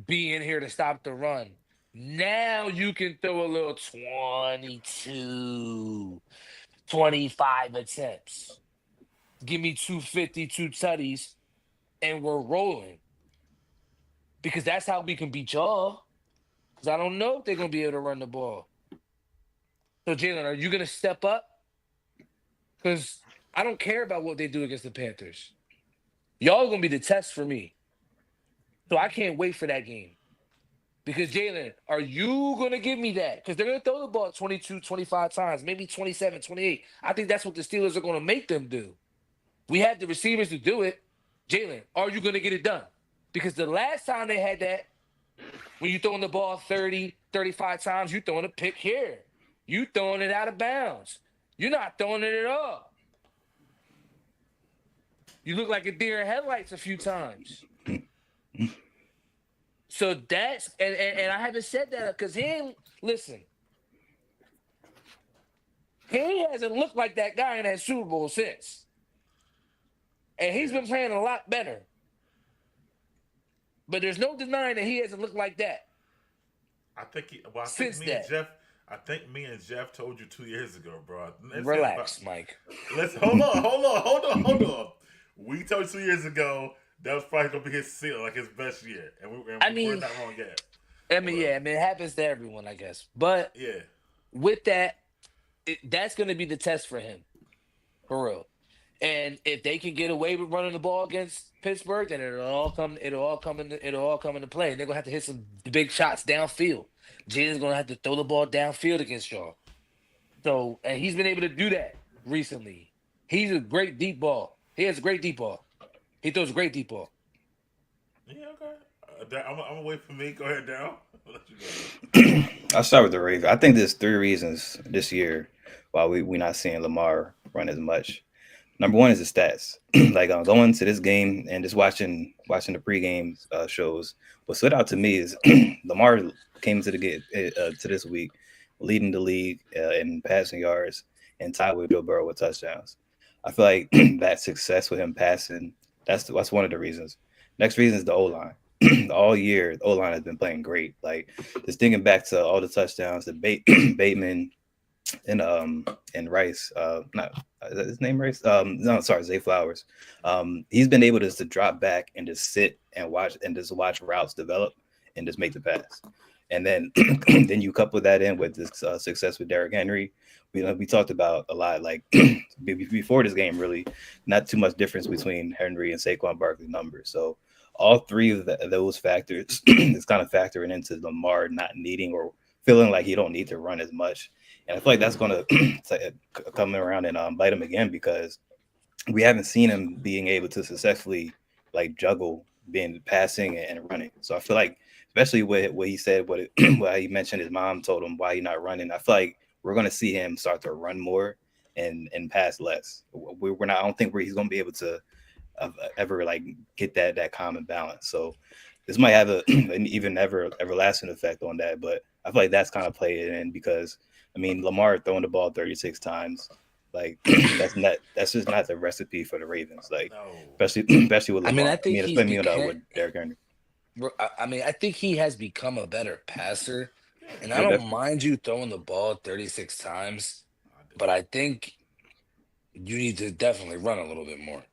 be in here to stop the run. Now you can throw a little 22, 25 attempts. Give me 250, 2 tutties, and we're rolling. Because that's how we can beat y'all. Because I don't know if they're going to be able to run the ball. So, Jalen, are you going to step up? Because I don't care about what they do against the Panthers. Y'all are going to be the test for me. So I can't wait for that game. Because, Jalen, are you going to give me that? Because they're going to throw the ball 22, 25 times, maybe 27, 28. I think that's what the Steelers are going to make them do. We have the receivers to do it. Jalen, are you going to get it done? Because the last time they had that, when you throwing the ball 30, 35 times, you throwing a pick here. You throwing it out of bounds. You're not throwing it at all. You look like a deer in headlights a few times. So that's and I haven't said that because he ain't listen. He hasn't looked like that guy in that Super Bowl since. And he's been playing a lot better. But there's no denying that he hasn't looked like that. I think me and Jeff told you 2 years ago, bro. Relax, Mike. Hold on. We told you 2 years ago that was probably gonna be his seal, like his best year, and we're not wrong yet. It happens to everyone, I guess. But yeah, with that, that's gonna be the test for him, for real. And if they can get away with running the ball against Pittsburgh, then it'll all come into play. And they're gonna have to hit some big shots downfield. Jalen's gonna have to throw the ball downfield against y'all. So, and he's been able to do that recently. He's a great deep ball. He has a great deep ball. He throws a great deep ball. Yeah, okay. I'm gonna wait for me. Go ahead, Daryl. I'll let you go. I'll start with the Ravens. I think there's three reasons this year why we're not seeing Lamar run as much. Number one is the stats. Like going to this game and just watching the pregame shows. What stood out to me is Lamar came to this week leading the league in passing yards and tied with Joe Burrow with touchdowns. I feel like that success with him passing, that's one of the reasons. Next reason is the O line. All year, the O line has been playing great. Like just thinking back to all the touchdowns that Bateman and Rice, not is that his name Rice? No, sorry, Zay Flowers. He's been able to drop back and just sit and watch routes develop and just make the pass. And then then you couple that in with this success with Derrick Henry. We talked about a lot like before this game, really not too much difference between Henry and Saquon Barkley numbers. So all three of those factors is kind of factoring into Lamar not needing or feeling like he don't need to run as much. And I feel like that's going to come around and bite him again because we haven't seen him being able to successfully like juggle being passing and running. So I feel like, especially what he said, what he mentioned his mom told him why he's not running. I feel like we're going to see him start to run more and pass less. We're not. I don't think he's going to be able to ever like get that common balance. So this might have an even everlasting effect on that. But I feel like that's kind of played in because I mean Lamar throwing the ball 36 times. Like that's just not the recipe for the Ravens. Like No. especially with Lamar. I mean, I think with Derrick Henry. I mean, I think he has become a better passer, and I Yeah, don't definitely. mind you throwing the ball 36 times, but I think you need to definitely run a little bit more.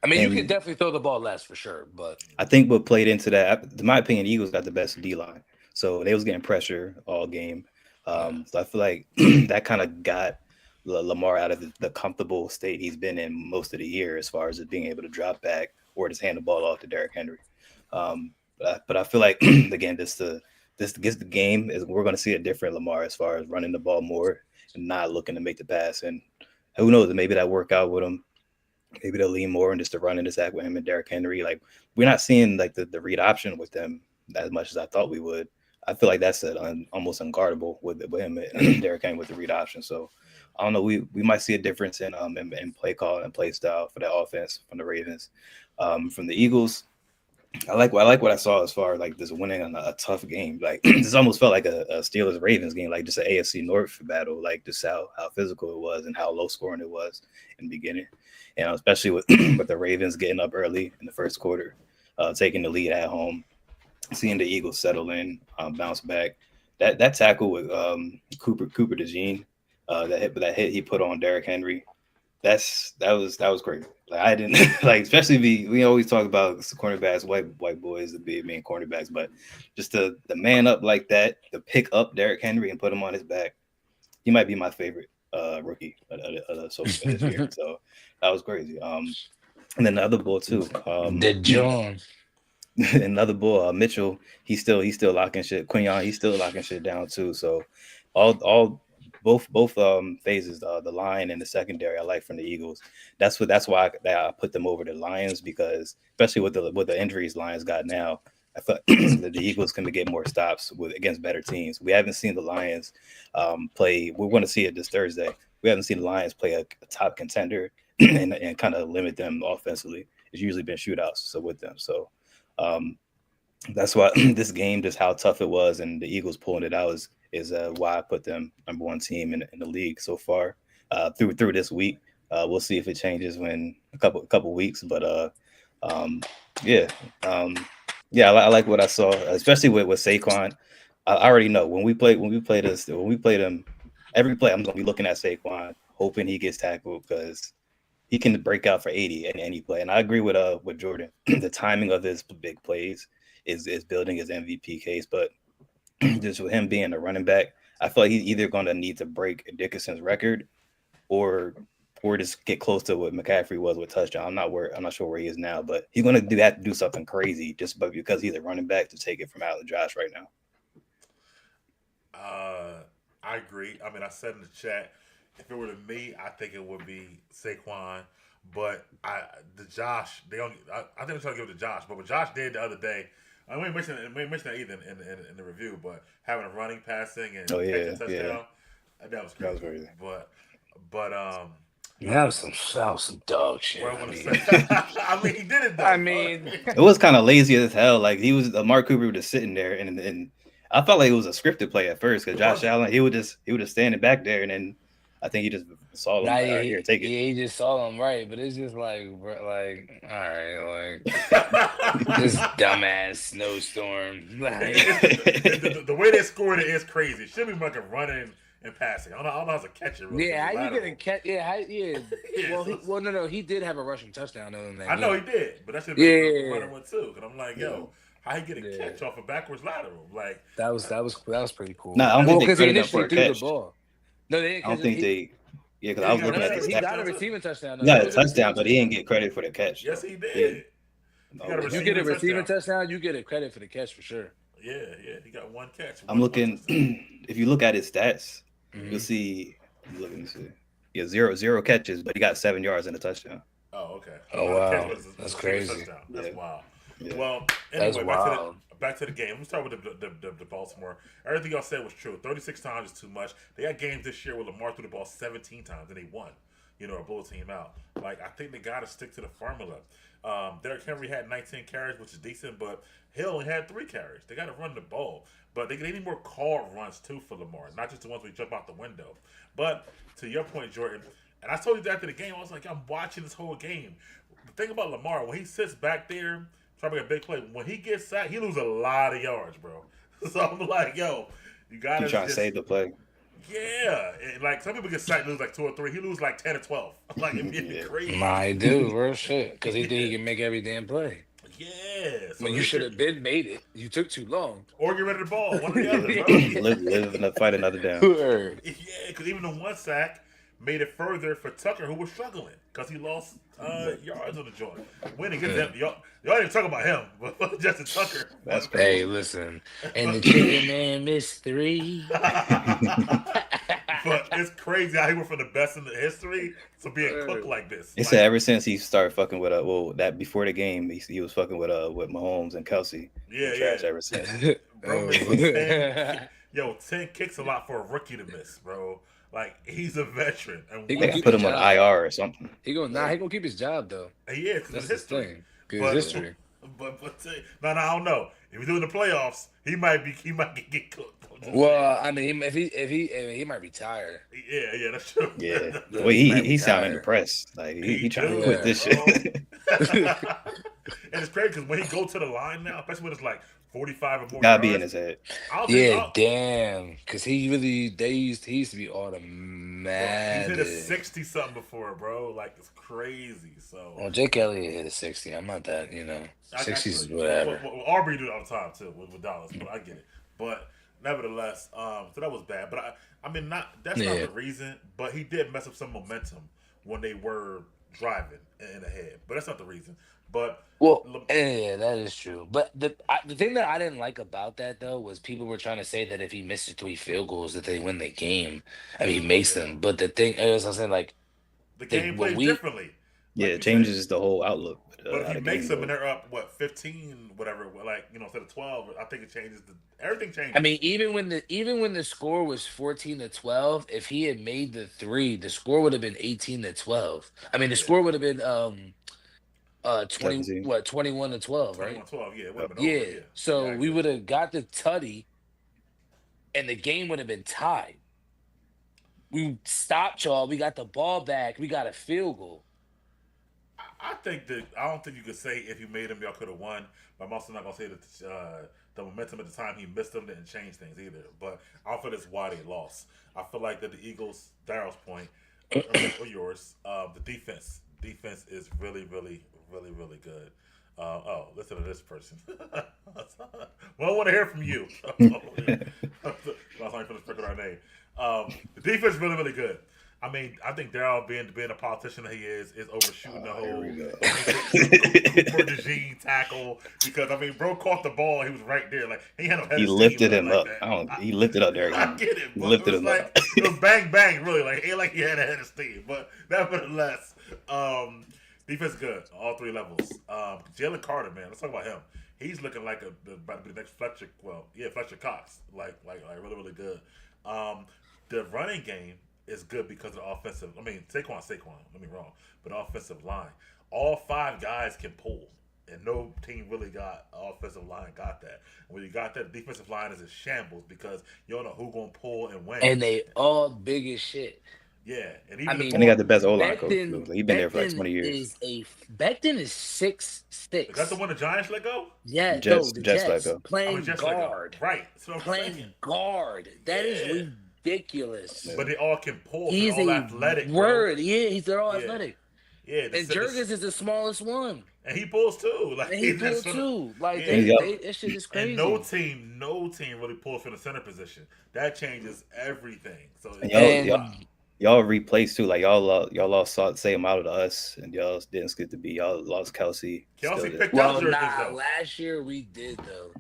I mean, you can And definitely throw the ball less for sure, but I think what played into that, in my opinion, Eagles got the best D line, so they was getting pressure all game. yeah. So I feel like that kind of got Lamar out of the comfortable state he's been in most of the year, as far as it being able to drop back or just hand the ball off to Derrick Henry. But I feel like again, this gets the game is we're going to see a different Lamar as far as running the ball more and not looking to make the pass. And who knows, maybe that work out with him. Maybe they'll lean more into the run and attack with him and Derrick Henry. Like we're not seeing like the read option with them as much as I thought we would. I feel like that's almost unguardable with him and Derrick Henry with the read option. So I don't know. We might see a difference in play call and play style for that offense from the Ravens. From the Eagles, I like what I saw as far as like this winning a tough game. Like this almost felt like a Steelers Ravens game, like just an AFC North battle, like just how physical it was and how low scoring it was in the beginning. And especially with with the Ravens getting up early in the first quarter, taking the lead at home, seeing the Eagles settle in, bounce back. That tackle with Cooper DeJean, that hit he put on Derrick Henry, that was crazy. Like I didn't like, especially we always talk about cornerbacks, white boys, the big main cornerbacks, but just the man up like that, to pick up Derrick Henry and put him on his back, he might be my favorite rookie so this year. So that was crazy. And then the other bull too. The John. Another bull, Mitchell. He's still locking shit. Quinion, he's still locking shit down too. So all both phases, the line and the secondary, I like from the Eagles. That's why I put them over the Lions, because especially with the injuries Lions got now, I thought that the Eagles can get more stops against better teams. We haven't seen the Lions play. We're going to see it this Thursday. We haven't seen the Lions play a top contender and kind of limit them offensively. It's usually been shootouts so with them. So that's why this game, just how tough it was, and the Eagles pulling it out is why I put them number one team in the league so far through this week. We'll see if it changes when a couple weeks, but yeah, yeah, I like what I saw, especially with Saquon. I already know when we play them, every play I'm gonna be looking at Saquon, hoping he gets tackled because he can break out for 80 in any play. And I agree with Jordan. The timing of his big plays is building his MVP case, but just with him being a running back, I feel like he's either going to need to break Dickerson's record or just get close to what McCaffrey was with touchdown. I'm not sure where he is now, but he's going to have to do something crazy because he's a running back to take it from Allen Josh right now. I agree. I mean, I said in the chat, if it were to me, I think it would be Saquon. But I think I'm trying to give it to Josh. But what Josh did the other day, I ain't mentioned that either in the review, but having a running, passing, and Oh catching yeah, a touchdown, that was that was crazy. crazy. But That was some dog shit. what I I want to mean, say, I mean, he did it though. I mean, It was kind of lazy as hell. Like he was, Mark Cooper was just sitting there, and I felt like it was a scripted play at first because Josh Allen he would just standing back there, and then I think he just saw him. nah, Like, all right, here, take it. he just saw him right, but it's just like, bro, like, all right, like this dumbass snowstorm. Like, the way they scored it is crazy. It should be like a running and passing. I don't know how to catch it. Really, yeah, how you lateral. gonna catch? Yeah, yeah. Yeah, No, he did have a rushing touchdown though in that I know game. he did, but that should be a Yeah. running one too. Because I'm like, yo, how he get a catch off a backwards lateral? Like That was pretty cool. Nah, I don't think they because he credited him for initially a threw the catch. ball. No, they I don't think they. Yeah, because Yeah, I was he looking got at a the he stats. got a receiving touchdown. He got It a was receiving touchdown, but he didn't touchdown. get credit for the catch. yes, though. he did. No, He got a If you get a receiving receiving touchdown, you get a credit for the catch for sure. Yeah, he got one catch. I'm looking. If you look at his stats, Mhm. you'll see. Look, let me see. Yeah, zero catches, but he got 7 yards and a touchdown. Oh, okay. Oh, The catch wow. was a That's receiving crazy. touchdown. That's Yeah. wild. Yeah. Well, That's anyway, wild. back to the game. Let me start with the Baltimore. Everything y'all said was true. 36 times is too much. They had games this year where Lamar threw the ball 17 times and they won. Or blow a team out. Like, I think they got to stick to the formula. Derrick Henry had 19 carries, which is decent, but Hill only had 3 carries. They got to run the ball. But they need more call runs, too, for Lamar, not just the ones where he jump out the window. But to your point, Jordan, and I told you that after the game, I was like, I'm watching this whole game. The thing about Lamar, when he sits back there, trying to make a big play, when he gets sacked, he loses a lot of yards, bro. So I'm like, yo, you got to He trying to save the play. Yeah. And like, some people get sacked, lose like 2 or 3. He lose like 10 or 12. I'm like, it'd be crazy. My dude, real shit. Because he think he can make every damn play. Yeah. So When you should have been made it. You took too long. Or get rid of the ball. One or the other, bro. live and fight another down. Word. Yeah, because even the one sack made it further for Tucker, who was struggling because he lost yards on the joint. Winning against them, y'all didn't even talk about him, but Justin Tucker. That's Hey, listen. And the chicken man missed 3. But it's crazy how he went from the best in the history to being cooked like this. They said ever since he started fucking with that before the game, he was fucking with Mahomes and Kelsey. Yeah, Trash yeah. ever since. Bro, missed 10 kicks a lot for a rookie to miss, bro. Like, he's a veteran. And He They gonna gotta keep put his him on job. IR or something. He gonna keep his job though. he is, because That's of his history. thing. Good history. But no, I don't know. If he's doing the playoffs, he might get cooked. Well, I mean, if he might retire. Yeah, that's true. Yeah. Yeah, Well, he might he sounded retire. depressed. Like he trying to do, quit this bro. shit. And it's crazy because when he go to the line now, especially when it's like 45 or more Gotta be in yards, his head. Yeah, damn. Because he used to be He's hit a automatic. 60 something before, bro. Like, it's crazy. So Well, Jake Elliott hit a 60. I'm not that, 60s is whatever. Well, Aubrey do it all the time too with Dallas, but I get it. But nevertheless, so that was bad. But I mean, that's not the reason. But he did mess up some momentum when they were driving in the head. But that's not the reason. But Well, yeah, that is true. But the thing that I didn't like about that though was people were trying to say that if he misses 3 field goals, that they win the game. I mean, he makes them. But the thing is, I'm saying like the game when plays differently. Yeah, Like it you changes said. the whole outlook. But if how he the makes game them and goes. they're up 15, whatever, like instead of 12, I think it changes. Everything changes. I mean, even when the score was 14-12, if he had made the 3, the score would have been 18-12. I mean, the score would have been 17. 21-12, right? 21-12, yeah, it would have been Yeah. over. Yeah. So Yeah, I we agree. would have got the tutty, and the game would have been tied. We stopped y'all. We got the ball back. We got a field goal. I think that I don't think you could say if you made him, y'all could have won. But I'm also not gonna say that the momentum at the time he missed them didn't change things either. But I don't feel that's why they lost. I feel like that the Eagles, Daryl's point, or yours, the defense is really, really, really, really good. Listen to this person. Well, I want to hear from you. Last time I finished picking our name. The defense is really, really good. I mean, I think Daryl, being a politician that he is overshooting the whole Cooper DeJean tackle because I mean, bro caught the ball, he was right there, like he had no head. He of steam lifted like him up. that. He lifted up there. I get it, but Lifted it was him like up. it was bang bang, really, like it ain't like he had a head of steam. But nevertheless, Defense good, all three levels. Jalen Carter, man, let's talk about him. He's looking like about to be the next Fletcher. Well, yeah, Fletcher Cox, like really really good. Um, the running game is good because of the offensive. I mean, Saquon. Let me wrong, but the offensive line, all five guys can pull, and no team really got offensive line got that. When you got that, defensive line is a shambles because you don't know who gonna pull and when. And they all big as shit. Yeah, and I even the mean, And they got the corner. best O line coach. Too. Becton Like, he's been there for like Becton 20 years. Becton is 6'6". Is that the one the Giants let go? Yeah, Jets, no, the Jets let Jets go. playing Jets let go. guard, Right. That's what I'm playing saying. guard. That is Yeah. ridiculous. But they all can pull. He's They're all a athletic. Bro. word. Yeah, they're all Yeah. athletic. Yeah, And Jurgens is the smallest one. and he pulls too. Like And he he's just pulled sort of- too. Like Yeah. that shit is crazy. And no team really pulls from the center position. That changes everything. So And And- y'all replaced too. Like y'all lost same out to us, and y'all didn't get to be. Y'all lost Kelsey. Kelsey still picked well, up Jurgens though. last year we did though.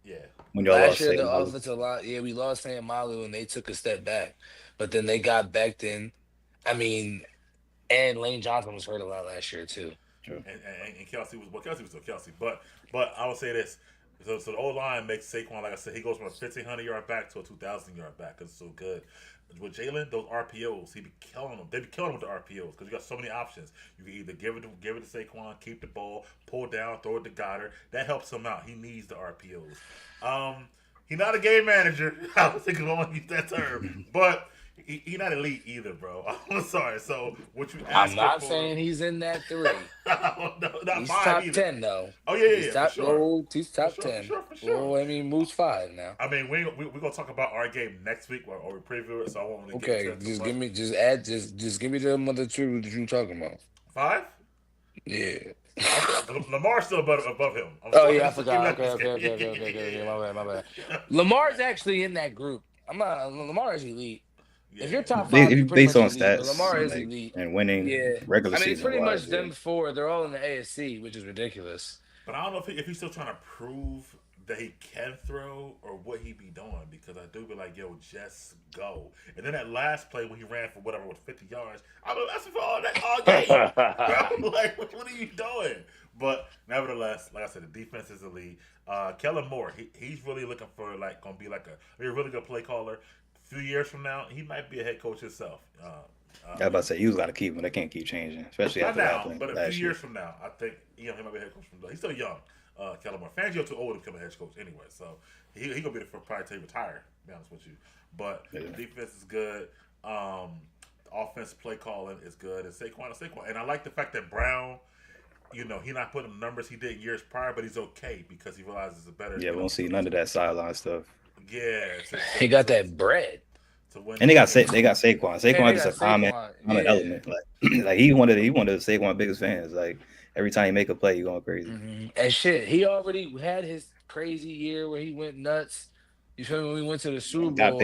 Yeah. when y'all Last lost year the Saquon. offensive line, yeah, we lost Sam Malu and they took a step back, but then they got Becton. I mean, and Lane Johnson was hurt a lot last year too. And Kelsey was still Kelsey. But I would say this. So the O line makes Saquon, like I said, he goes from a 1,500-yard back to a 2,000-yard back because it's so good. With Jalen, those RPOs, he be killing them. They be killing them with the RPOs because you got so many options. You can either give it to Saquon, keep the ball, pull down, throw it to Goddard. That helps him out. He needs the RPOs. He's not a game manager. I was thinking I want to use that term, but he's not elite either, bro. I'm sorry. So what you ask I'm not for, saying he's in that three. no, not He's five top either. 10 though. Oh yeah, He's for top, sure. he's top For sure, 10. for sure. Well, I mean, Moose 5 now. I mean, we're gonna talk about our game next week or we preview it, so I won't really get Okay, into it too just much. give me, just give me the other two that you talking about. 5. Yeah. Lamar's still above him. I'm Oh sorry. yeah, I forgot. Keep Okay. My bad. Lamar's actually in that group. Lamar is elite. If you're top 5, you're pretty Based much on elite, but stats, Lamar is like, elite. and winning Yeah. regular I mean, season. it's pretty wise, much them four. They're all in the ASC, which is ridiculous. But I don't know if he's still trying to prove that he can throw or what he be doing because I do be like, yo, just go. And then that last play when he ran for whatever was 50 yards, I was asking for all game. Bro, like, what are you doing? But nevertheless, like I said, the defense is elite. Kellen Moore, he's really looking for gonna be a really good play caller. A few years from now, he might be a head coach himself. I was about to say, you got to keep him. They can't keep changing, especially Not after now, that happened but a last few year. years from now, I think he might be a head coach. He's still young, Kellen Moore. Fangio too old to become a head coach anyway, so he gonna be the first probably to retire. To be honest with you, but the defense is good. The offense play calling is good, and Saquon, and I like the fact that Brown. He not putting the numbers he did years prior, but he's okay because he realizes it's better. Yeah, we won't see none of that sideline stuff. Yeah, He got that bread. to win. And they got Saquon. Saquon they is got a common Saquon, yeah. element. Like he wanted Saquon's biggest fans. Like every time he make a play, he going crazy. Mm-hmm. And shit, he already had his crazy year where he went nuts. You feel me? When we went to the Super Bowl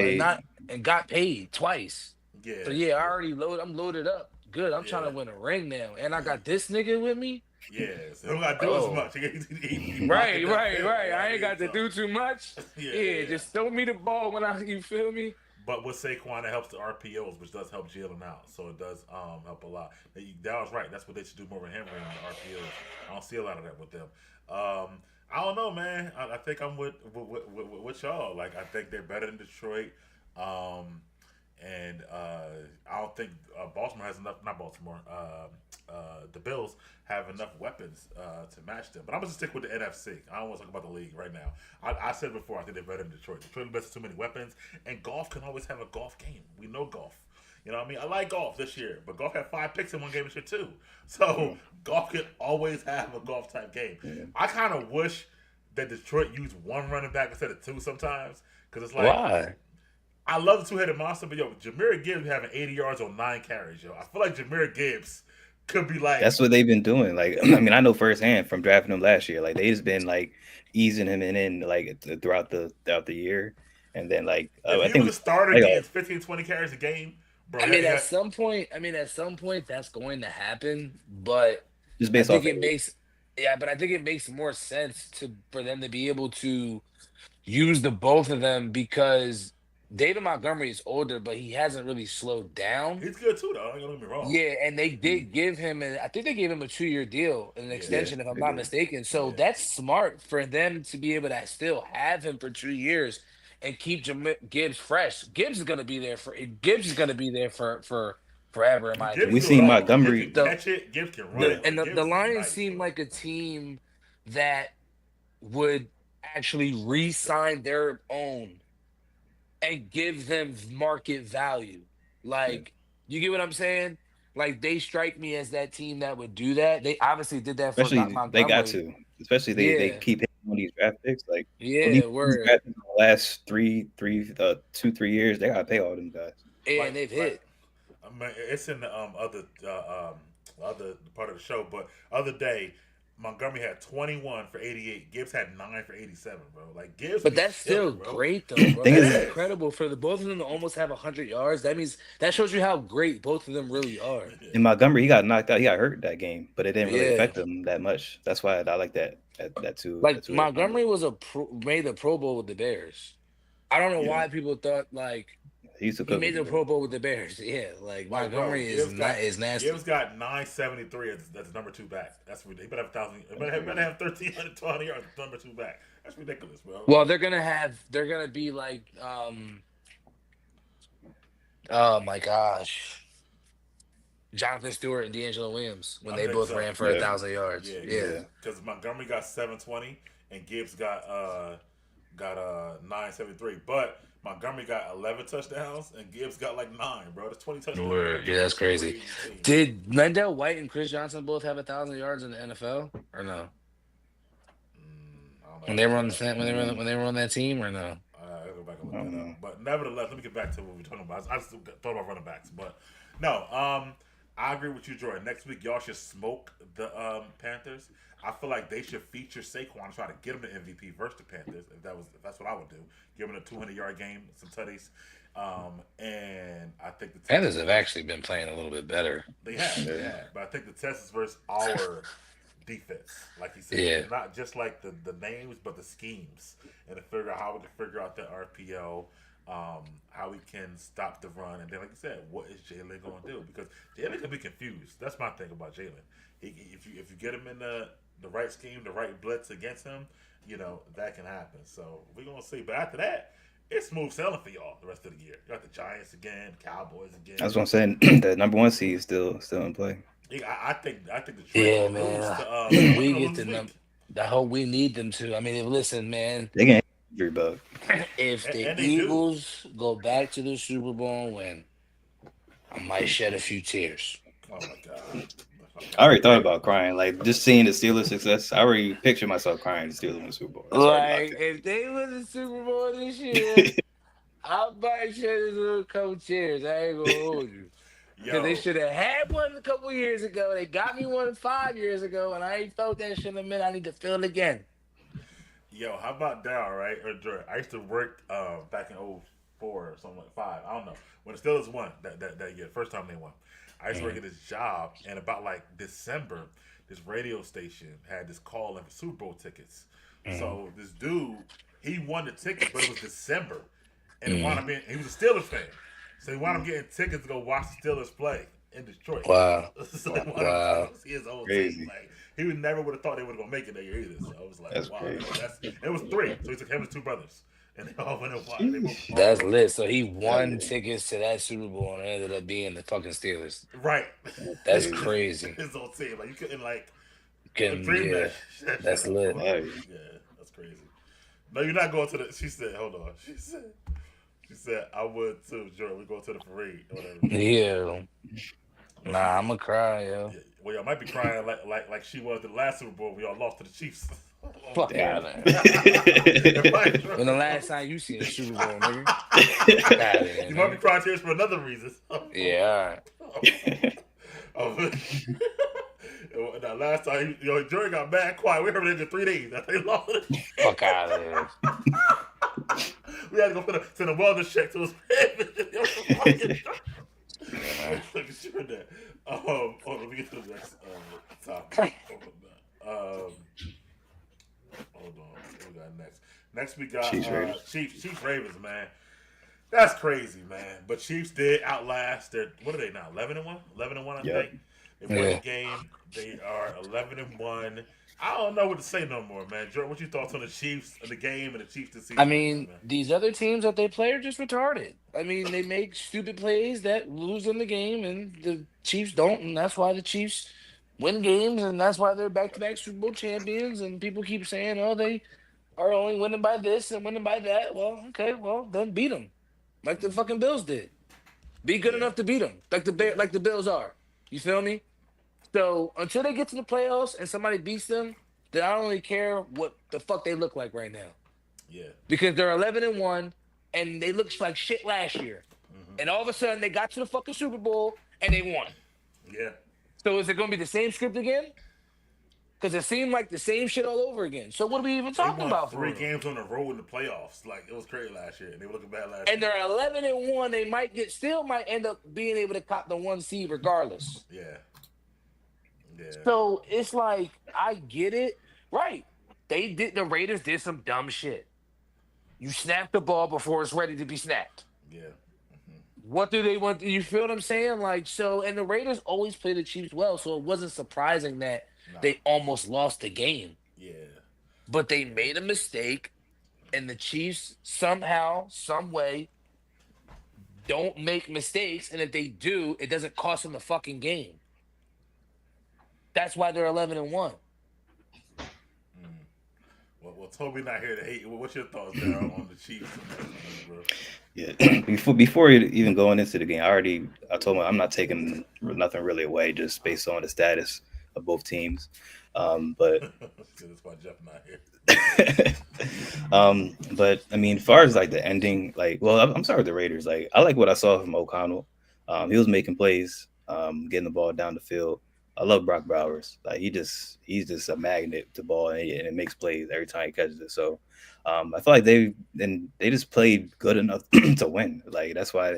and got paid twice. Yeah. So yeah, I'm loaded up. Good. I'm trying to win a ring now, and I got this nigga with me. Yeah, so he don't got to do as much. He Right. rocking that I ain't got to so. do too much. Yeah. Just throw me the ball when you feel me. But with Saquon, it helps the RPOs, which does help Jalen out. So it does help a lot. That was right. That's what they should do more with him than the RPOs. I don't see a lot of that with them. I don't know, man. I think I'm with y'all. Like, I think they're better than Detroit. And I don't think Baltimore has enough. Not Baltimore. The Bills have enough weapons to match them. But I'm gonna stick with the NFC. I don't want to talk about the league right now. I said before, I think they're better than Detroit. Detroit has too many weapons, and golf can always have a golf game. We know golf. You know what I mean? I like golf this year, but golf had 5 picks in one game this year too. So golf can always have a golf type game. Yeah. I kind of wish that Detroit used one running back instead of 2 sometimes, because it's like. Why? I love the two-headed monster, but Jahmyr Gibbs having 80 yards on 9 carries, I feel like Jahmyr Gibbs could be like. That's what they've been doing. Like, I mean, I know firsthand from drafting him last year. Like, they just been like easing him in like throughout the year, and then like if I he think was a starter getting 15, 20 carries a game, bro. I mean, at some point, that's going to happen. But just based I off think it makes more sense for them to be able to use the both of them because David Montgomery is older, but he hasn't really slowed down. He's good too, though. Don't get me wrong. Yeah, and they did give him, I think they gave him a 2-year deal, an extension, if I'm they not did. mistaken. So Yeah. that's smart for them to be able to still have him for 2 years and keep Gibbs fresh. Gibbs is gonna be there for forever, in my Gibbs We can opinion. seen run. Montgomery. Gibbs can The catch it. Gibbs can run Yeah. it. and Gibbs the is Lions nice, seem bro. like a team that would actually re-sign their own and give them market value. Like, you get what I'm saying? Like, they strike me as that team that would do that. They obviously did that for Especially they got Montgomery. to. Especially they Yeah, keep hitting on these draft picks. Like yeah, these word. draft picks in the last 2-3 years, they gotta pay all them guys. And they've hit. I mean, it's in the other part of the show, but other day Montgomery had 21 for 88. Gibbs had 9 for 87, bro. Like Gibbs, But be that's still chilling, bro. great, though, bro. Thing That's is- incredible for the both of them to almost have 100 yards. That means that shows you how great both of them really are. And Montgomery, he got knocked out. He got hurt that game, but it didn't really Yeah. affect him that much. That's why I like that too. Like, that too. Montgomery was made the Pro Bowl with the Bears. I don't know Yeah. why people thought like He used to he cook made the with Pro Bowl with the Bears. Yeah, like Montgomery is nasty. Gibbs got 973 as number 2 back. That's ridiculous. He better have 1,000. He better have 1,300, 200 yards as number 2 back. That's ridiculous, bro. Well, they're gonna be like, oh my gosh, Jonathan Stewart and D'Angelo Williams when I they think both so. ran for Yeah. 1,000 yards. Yeah. Because Montgomery got 720 and Gibbs got 973. But Montgomery got 11 touchdowns and Gibbs got like 9, bro. That's 20 touchdowns. Word. Yeah, that's crazy. Did Lendell White and Chris Johnson both have 1,000 yards in the NFL or no? I don't know. When they were on when they were on that team or no? I'll go back and look that up. But nevertheless, let me get back to what we're talking about. I just thought about running backs, but no. I agree with you, Jordan. Next week, y'all should smoke the Panthers. I feel like they should feature Saquon and try to get him the MVP versus the Panthers. If that's what I would do. Give him a 200-yard game, some tutties. And I think the Panthers have actually been playing a little bit better. They have. But I think the test is versus our defense, like you said. Yeah. Not just like the names, but the schemes, and to figure out how we can figure out the RPO, how we can stop the run, and then like you said, what is Jalen going to do? Because Jalen can be confused. That's my thing about Jalen. If you get him in the right scheme, the right blitz against him, that can happen. So we're gonna see. But after that, it's smooth sailing for y'all the rest of the year. You got the Giants again, Cowboys again. That's what I'm saying. The number 1 seed is still in play. Yeah, I think the Detroit Yeah, will man. lose to, We will get lose the this number. week. I hope we need them to. I mean, listen, man. They get injury bug. If the And they do. Eagles go back to the Super Bowl and win, I might shed a few tears. Oh my god. I already thought about crying. Like just seeing the Steelers' success, I already pictured myself crying the Steelers in the Super Bowl. That's already Like, locked in. if they win the Super Bowl this year, I might shed a little couple tears. I ain't gonna hold you. Because they should have had one a couple years ago. They got me one 5 years ago, and I ain't felt that shit in a minute. I need to feel it again. Yo, how about Daryl, right? Or Jordan? I used to work back in 04 or something like 5. I don't know. When the Steelers won that year, first time they won. I used to work at this job, and about like December, this radio station had this call in for Super Bowl tickets. So this dude, he won the tickets, but it was December. And he was a Steelers fan. So he wound up getting tickets to go watch the Steelers play in Detroit. Wow. So he wound up Wow. to see his old Crazy. team. Like, he would never would have thought they were going to make it that year either. So I was like, That's wow. crazy. It was 3. So he took him and his 2 brothers. And they all went and watched. They both- That's lit. So he won Yeah. tickets to that Super Bowl and ended up being the fucking Steelers. Right. That's Yeah. crazy. His old team. Like, you couldn't, like, Can, dream yeah. that. That's lit. Yeah. Yeah, that's crazy. No, you're not going to the. She said, hold on. She said, I would too, Jordan. We're going to the parade or whatever. Yeah. Nah, I'ma cry, yo. Yeah. Well, y'all might be crying like she was the last Super Bowl when y'all lost to the Chiefs. Fuck Damn. out of there. When the last time you seen a Super Bowl, nigga? Fuck outta there, You might be nigga. crying tears for another reason. Yeah, all right. Now, last time, Jordan got mad quiet. We heard it in 3 days after they lost. Fuck out of there. We had to go send a wellness check to his head. Look at you in that. Hold on, let me get to the next topic. Hold on. What we got next? Next we got Chiefs Ravens. Chiefs Ravens, man. That's crazy, man. But Chiefs did outlast their. What are they now? 11-1. 11-1, I Yep. think. They won the game. They are 11-1. I don't know what to say no more, man. Jordan, what's your thoughts on the Chiefs of the game and the Chiefs this I season right now, mean, man? these other teams that they play are just retarded. I mean, they make stupid plays that lose them the game, and the Chiefs don't, and that's why the Chiefs win games, and that's why they're back-to-back Super Bowl champions. And people keep saying, "Oh, they are only winning by this and winning by that." Well, okay, well then beat them, like the fucking Bills did. Be good Yeah, enough to beat them, yeah, like the Bills are. You feel me? So until they get to the playoffs and somebody beats them, then I don't really care what the fuck they look like right now yeah. because they're 11-1 and they looked like shit last year. And all of a sudden they got to the fucking Super Bowl and they won. Yeah. So is it going to be the same script again? Because it seemed like the same shit all over again. So what are we even They talking won about for 3 real? games on the road in the playoffs. Like, it was crazy last year. And they were looking bad last And year. they're 11-1. They might end up being able to cop the 1 seed regardless. Yeah. Yeah. So it's like I get it, right? The Raiders did some dumb shit. You snap the ball before it's ready to be snapped. Yeah. What do they want? You feel what I'm saying? Like so, and the Raiders always play the Chiefs well, so it wasn't surprising that Nah. they almost lost the game. Yeah. But they made a mistake, and the Chiefs somehow, some way, don't make mistakes, and if they do, it doesn't cost them the fucking game. That's why they're 11-1. Well, Toby not here to hate. What's your thoughts, Daryl, on the Chiefs, bro? Yeah. Before even going into the game, I told him I'm not taking nothing really away just based on the status of both teams. But That's why Jeff not here. but I mean, as far as like the ending, like, well, I'm sorry with the Raiders. Like, I like what I saw from O'Connell. He was making plays, getting the ball down the field. I love Brock Bowers. Like, he's just a magnet to ball, and it makes plays every time he catches it. So, I feel like they just played good enough to win. Like, that's why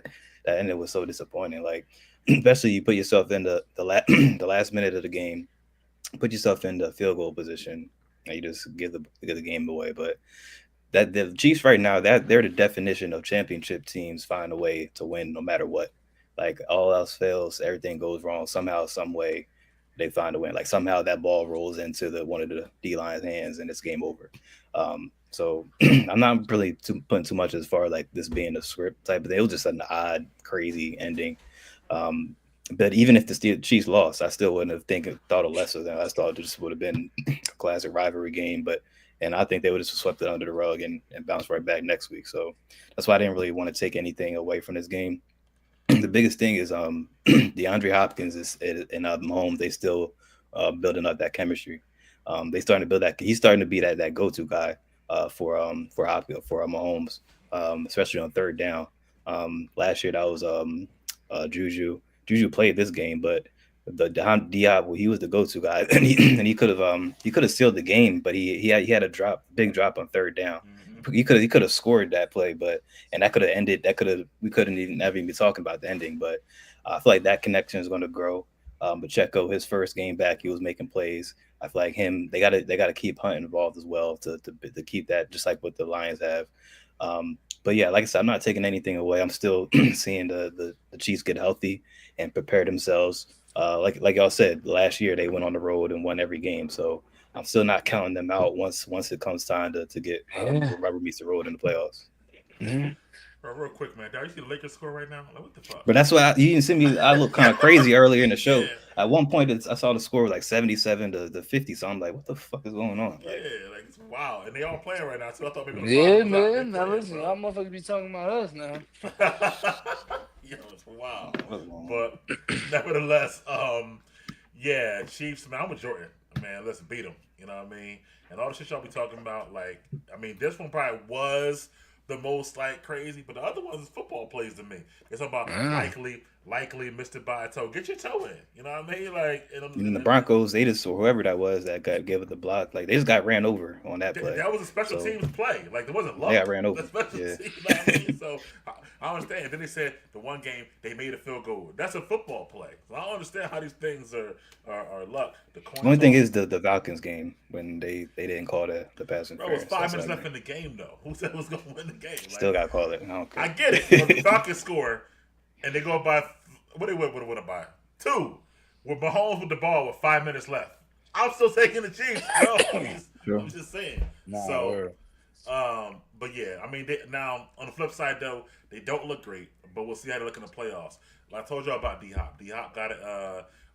that ended was so disappointing. Like, especially you put yourself in the the last minute of the game, put yourself in the field goal position, and you just give the game away. But that the Chiefs right now, that they're the definition of championship teams find a way to win no matter what. Like, all else fails, everything goes wrong somehow, some way. They find a win. Like, somehow that ball rolls into one of the D line's hands and it's game over. So I'm not really putting too much as far like this being a script type of thing. It was just an odd, crazy ending. But even if the Chiefs lost, I still wouldn't have thought of less of them. I thought it just would have been a classic rivalry game. And I think they would have swept it under the rug and bounced right back next week. So that's why I didn't really want to take anything away from this game. The biggest thing is DeAndre Hopkins and Mahomes. They still building up that chemistry. They starting to build that. He's starting to be that go-to guy for Hopkins, for Mahomes, especially on third down. Last year that was Juju. Juju played this game, but the Diop, he was the go-to guy, and he could have sealed the game, but he had a big drop on third down. He could have scored that play, and that could have ended. We couldn't even never even be talking about the ending. But I feel like that connection is going to grow. Pacheco, his first game back, he was making plays. I feel like they got to keep Hunt involved as well to keep that, just like what the Lions have. But yeah, like I said, I'm not taking anything away. I'm still seeing the Chiefs get healthy and prepare themselves. Like y'all said, last year they went on the road and won every game. So I'm still not counting them out once it comes time to get the rubber meets the road in the playoffs. Mm-hmm. Bro, real quick, man. Do you see the Lakers score right now? Like, what the fuck? But that's why you didn't see me. I looked kind of crazy earlier in the show. Yeah. At one point, I saw the score was like 77 to 50. So I'm like, what the fuck is going on? Yeah, like it's wild, and they all playing right now. So I thought maybe Yeah, man. Now listen, y'all motherfuckers be talking about us now. Yo, it's wild. But nevertheless, yeah, Chiefs, man, I'm with Jordan. Man, let's beat them. You know what I mean? And all the shit y'all be talking about, like, I mean, this one probably was the most, like, crazy, but the other ones is football plays to me. It's about likely missed it by a toe. Get your toe in. You know what I mean? Like, And then the Broncos, they just or whoever that was that gave it the block, like they just got ran over on that play. that was a special So teams play. Like, there wasn't they got luck. ran The over. special Yeah. team. You know what I mean? So I understand. Then they said the one game they made a field goal. That's a football play. So I don't understand how these things are luck. The The coin only thing toss. is the Falcons game when they didn't call the pass Bro, it was interference. 5 minutes That's what I left in mean. the game, though. Who said it was going to win the game? Still Like, got to call it. I don't I care. get it. But the Falcons score, and they go by, what they would have won it by? 2. With Mahomes with the ball with 5 minutes left. I'm still taking the Chiefs, bro. Sure. I'm just saying. Nah, So, word. but yeah, I mean, now on the flip side though, they don't look great, but we'll see how they look in the playoffs. Like I told y'all about D Hop. D Hop got it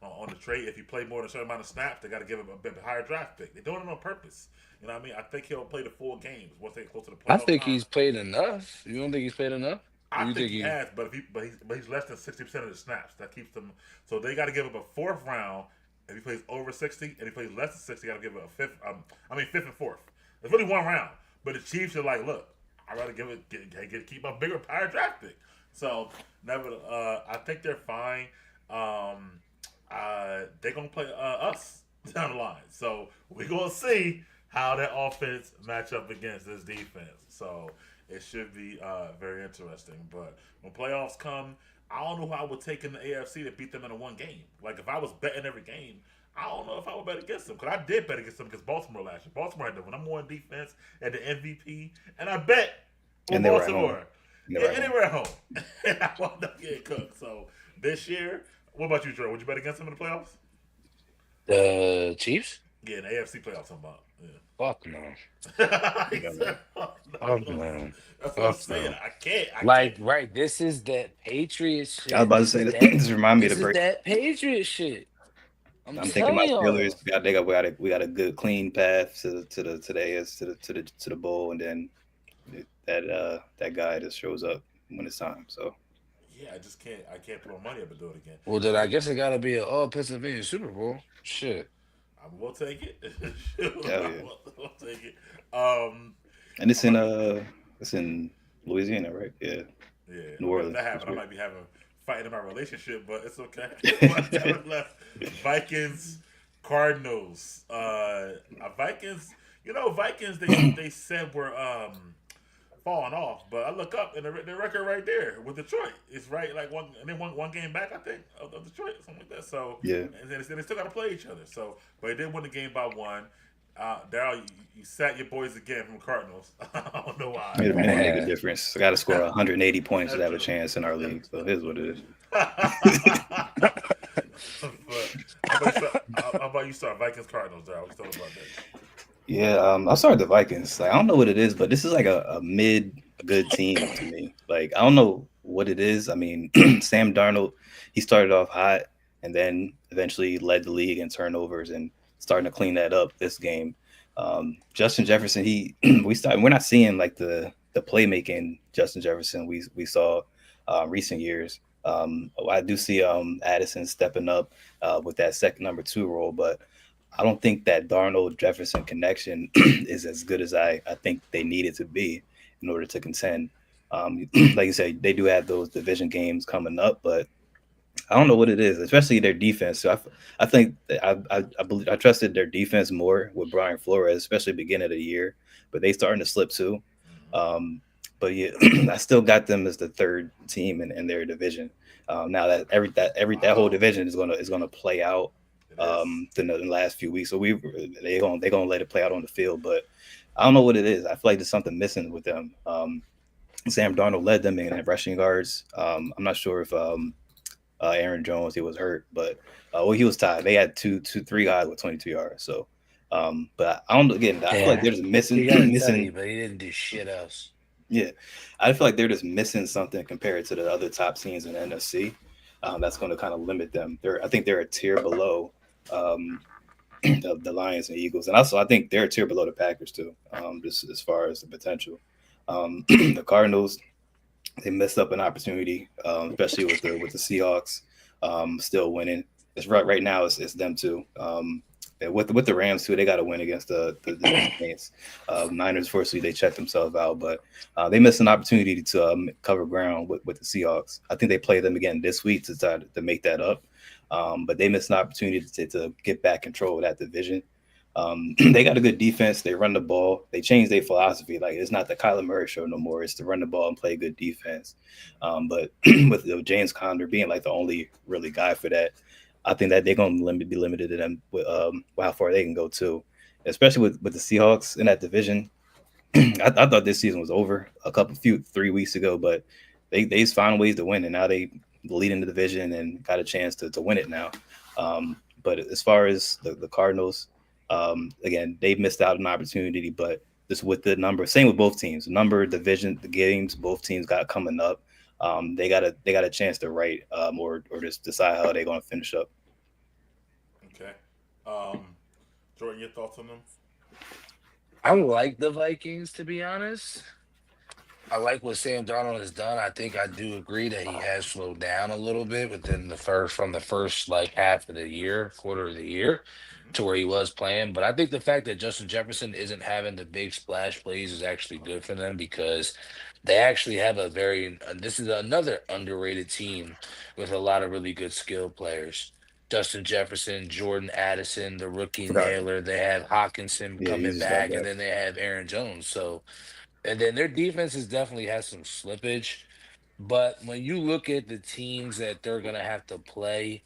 on the trade. If he played more than a certain amount of snaps, they got to give him a bit higher draft pick. They're doing it on purpose. You know what I mean? I think he'll play the full games once they get close to the I playoff think time. he's played enough. You don't think he's played enough? Or I you think he has, but he's less than 60% of the snaps. That keeps them. So they got to give him a 4th round if he plays over 60, and he plays less than 60. Got to give him a 5th. 5th and 4th. It's really 1 round. But the Chiefs are like, look, I'd rather keep a bigger, higher draft pick. So I think they're fine. They're gonna play us down the line. So we're gonna see how that offense match up against this defense. So it should be very interesting. But when playoffs come, I don't know who I would take in the AFC to beat them in a one game. Like if I was betting every game, I don't know if I would bet against them because I did bet against them against Baltimore last year. Baltimore had the number 1 defense, had the MVP, and I bet on And they were at Baltimore. home. And And they were at home, and I wound up getting cooked. So this year, what about you, Joe? Would you bet against them in the playoffs? The Chiefs? Yeah, in the AFC playoffs. I'm about. Fuck no. Yeah. He Yeah, said, Fuck no. no. That's what I'm Fuck saying. no. I can't. Like, right, this is that Patriots shit. I was about to say that. This remind me of This the is break. that Patriot shit. I'm I'm thinking telling about y'all. Steelers. We got a good clean path to the bowl, and then that guy just shows up when it's time. So Yeah, I just can't. I can't put my money up and do it again. Well, then I guess it got to be an all Pennsylvania Super Bowl. Shit. I will take it. Hell yeah. We'll take it. and it's in Louisiana, right? Yeah. Yeah, New Orleans. if that happened, I That's might be having fighting in my relationship, but it's okay. Whatever left. Vikings, Cardinals. Vikings. Vikings. They said were falling off, but I look up and the record right there with Detroit. It's right like one game back, I think, of Detroit, something like that. So Yeah. and then they still got to play each other. So, but they did win the game by 1. Daryl, you sat your boys again from Cardinals. I don't know why. Made a make a difference. I got to score 180 points to have a chance in our league. So it is what it is. But how about you start Vikings Cardinals, Daryl? What you thought about that? Yeah, I'll start with the Vikings. Like I don't know what it is, but this is like a mid good team to me. Like I don't know what it is. I mean, Sam Darnold, he started off hot and then eventually led the league in turnovers and starting to clean that up this game. Justin Jefferson, we're not seeing like the playmaking Justin Jefferson we saw recent years. I do see Addison stepping up with that second number 2 role, but I don't think that Darnold Jefferson connection is as good as I think they need it to be in order to contend. Like you said, they do have those division games coming up, but I don't know what it is, especially their defense. So I think that I trusted their defense more with Brian Flores, especially beginning of the year, but they starting to slip too. But yeah, I still got them as the 3rd team in their division. Now that whole division is gonna play out in the last few weeks. So they're gonna let it play out on the field, but I don't know what it is. I feel like there's something missing with them. Sam Darnold led them in rushing yards. I'm not sure if Aaron Jones, he was hurt, but he was tied. They had three guys with 22 yards. So, but I don't again. I feel like they're just missing. But he didn't do shit else. Yeah, I feel like they're just missing something compared to the other top teams in the NFC. That's going to kind of limit them. I think they're a tier below the Lions and Eagles, and also I think they're a tier below the Packers too. Just as far as the potential, the Cardinals, they missed up an opportunity, especially with the Seahawks still winning. It's right now. It's them too. with the Rams too, they got to win against the Saints. Niners, fortunately, they checked themselves out, but they missed an opportunity to cover ground with the Seahawks. I think they play them again this week to try to make that up, but they missed an opportunity to get back control of that division. They got a good defense. They run the ball. They changed their philosophy. Like, it's not the Kyler Murray show no more. It's to run the ball and play good defense. But with James Conner being like the only really guy for that, I think that they're going to be limited to them with how far they can go too, especially with the Seahawks in that division. I thought this season was over 3 weeks ago, but they found ways to win, and now they lead in the division and got a chance to win it now. But as far as the Cardinals, again, they've missed out on an opportunity, but this with the number, same with both teams, the number, division, the games both teams got coming up. They got a chance to write or just decide how they're going to finish up. Okay. Jordan, your thoughts on them? I like the Vikings, to be honest. I like what Sam Darnold has done. I think I do agree that he has slowed down a little bit within the first like half of the year, quarter of the year, to where he was playing. But I think the fact that Justin Jefferson isn't having the big splash plays is actually good for them, because they actually have this is another underrated team with a lot of really good skill players. Justin Jefferson, Jordan Addison, the rookie Naylor. They have Hawkinson coming back, and then they have Aaron Jones. So, and then their defense definitely has some slippage. But when you look at the teams that they're going to have to play,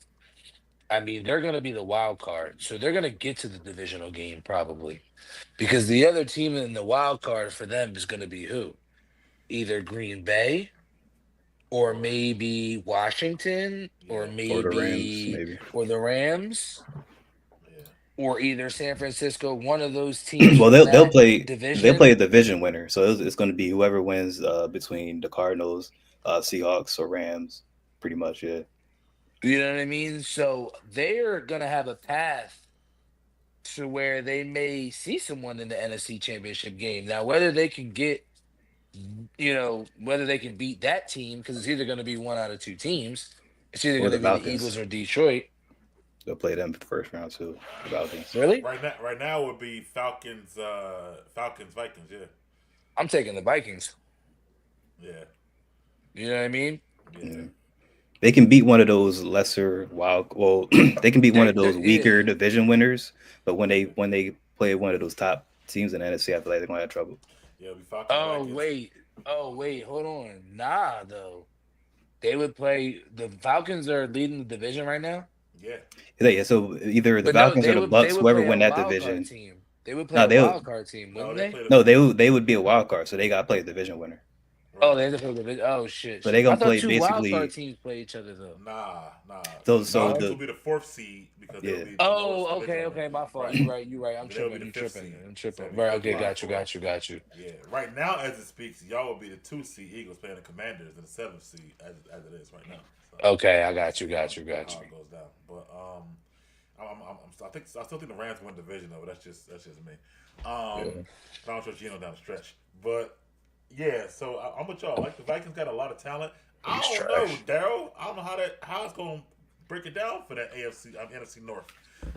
I mean, they're going to be the wild card. So they're going to get to the divisional game probably, because the other team in the wild card for them is going to be who? Either Green Bay, or maybe Washington, or maybe the Rams, or either San Francisco. One of those teams. Well, they'll play division. They'll play a division winner, so it's going to be whoever wins between the Cardinals, Seahawks, or Rams, pretty much. Yeah. You know what I mean? So they're going to have a path to where they may see someone in the NFC Championship game. Now, whether they can get, whether they can beat that team, because it's either going to be one out of two teams. It's either going to be the Eagles or Detroit. They'll play them for the first round too. The Falcons. Really? Right now it would be Falcons, Vikings. Yeah. I'm taking the Vikings. Yeah. You know what I mean? Yeah. They can beat one of those lesser they can beat one of those weaker division winners, but when they play one of those top teams in the NFC, I feel like they're gonna have trouble. Yeah, it'll be Falcons. Wait, hold on. Nah, though. They would play. The Falcons are leading the division right now. Yeah. So either the Falcons or the Bucks, whoever win that division. They would play a wild card team, wouldn't they? No, they would be a wild card, so they got to play a division winner. Right. Oh, they have to play division. Oh shit! So they gonna play basically. Wild card teams play each other though. Nah. So will be the fourth seed because they'll be. Okay. My fault. You're right. I'm tripping. Right. Okay. Got you. Yeah. Right now, as it speaks, y'all will be the 2 seed Eagles playing the Commanders and the 7th seed as it is right now. So, okay, I got you. How it goes down, but I still think the Rams win division though. But that's just me. I don't trust Geno down the stretch, but. Yeah, so I'm with y'all. Like, the Vikings got a lot of talent. I don't know, Daryl. I don't know how it's going to break it down for that NFC North.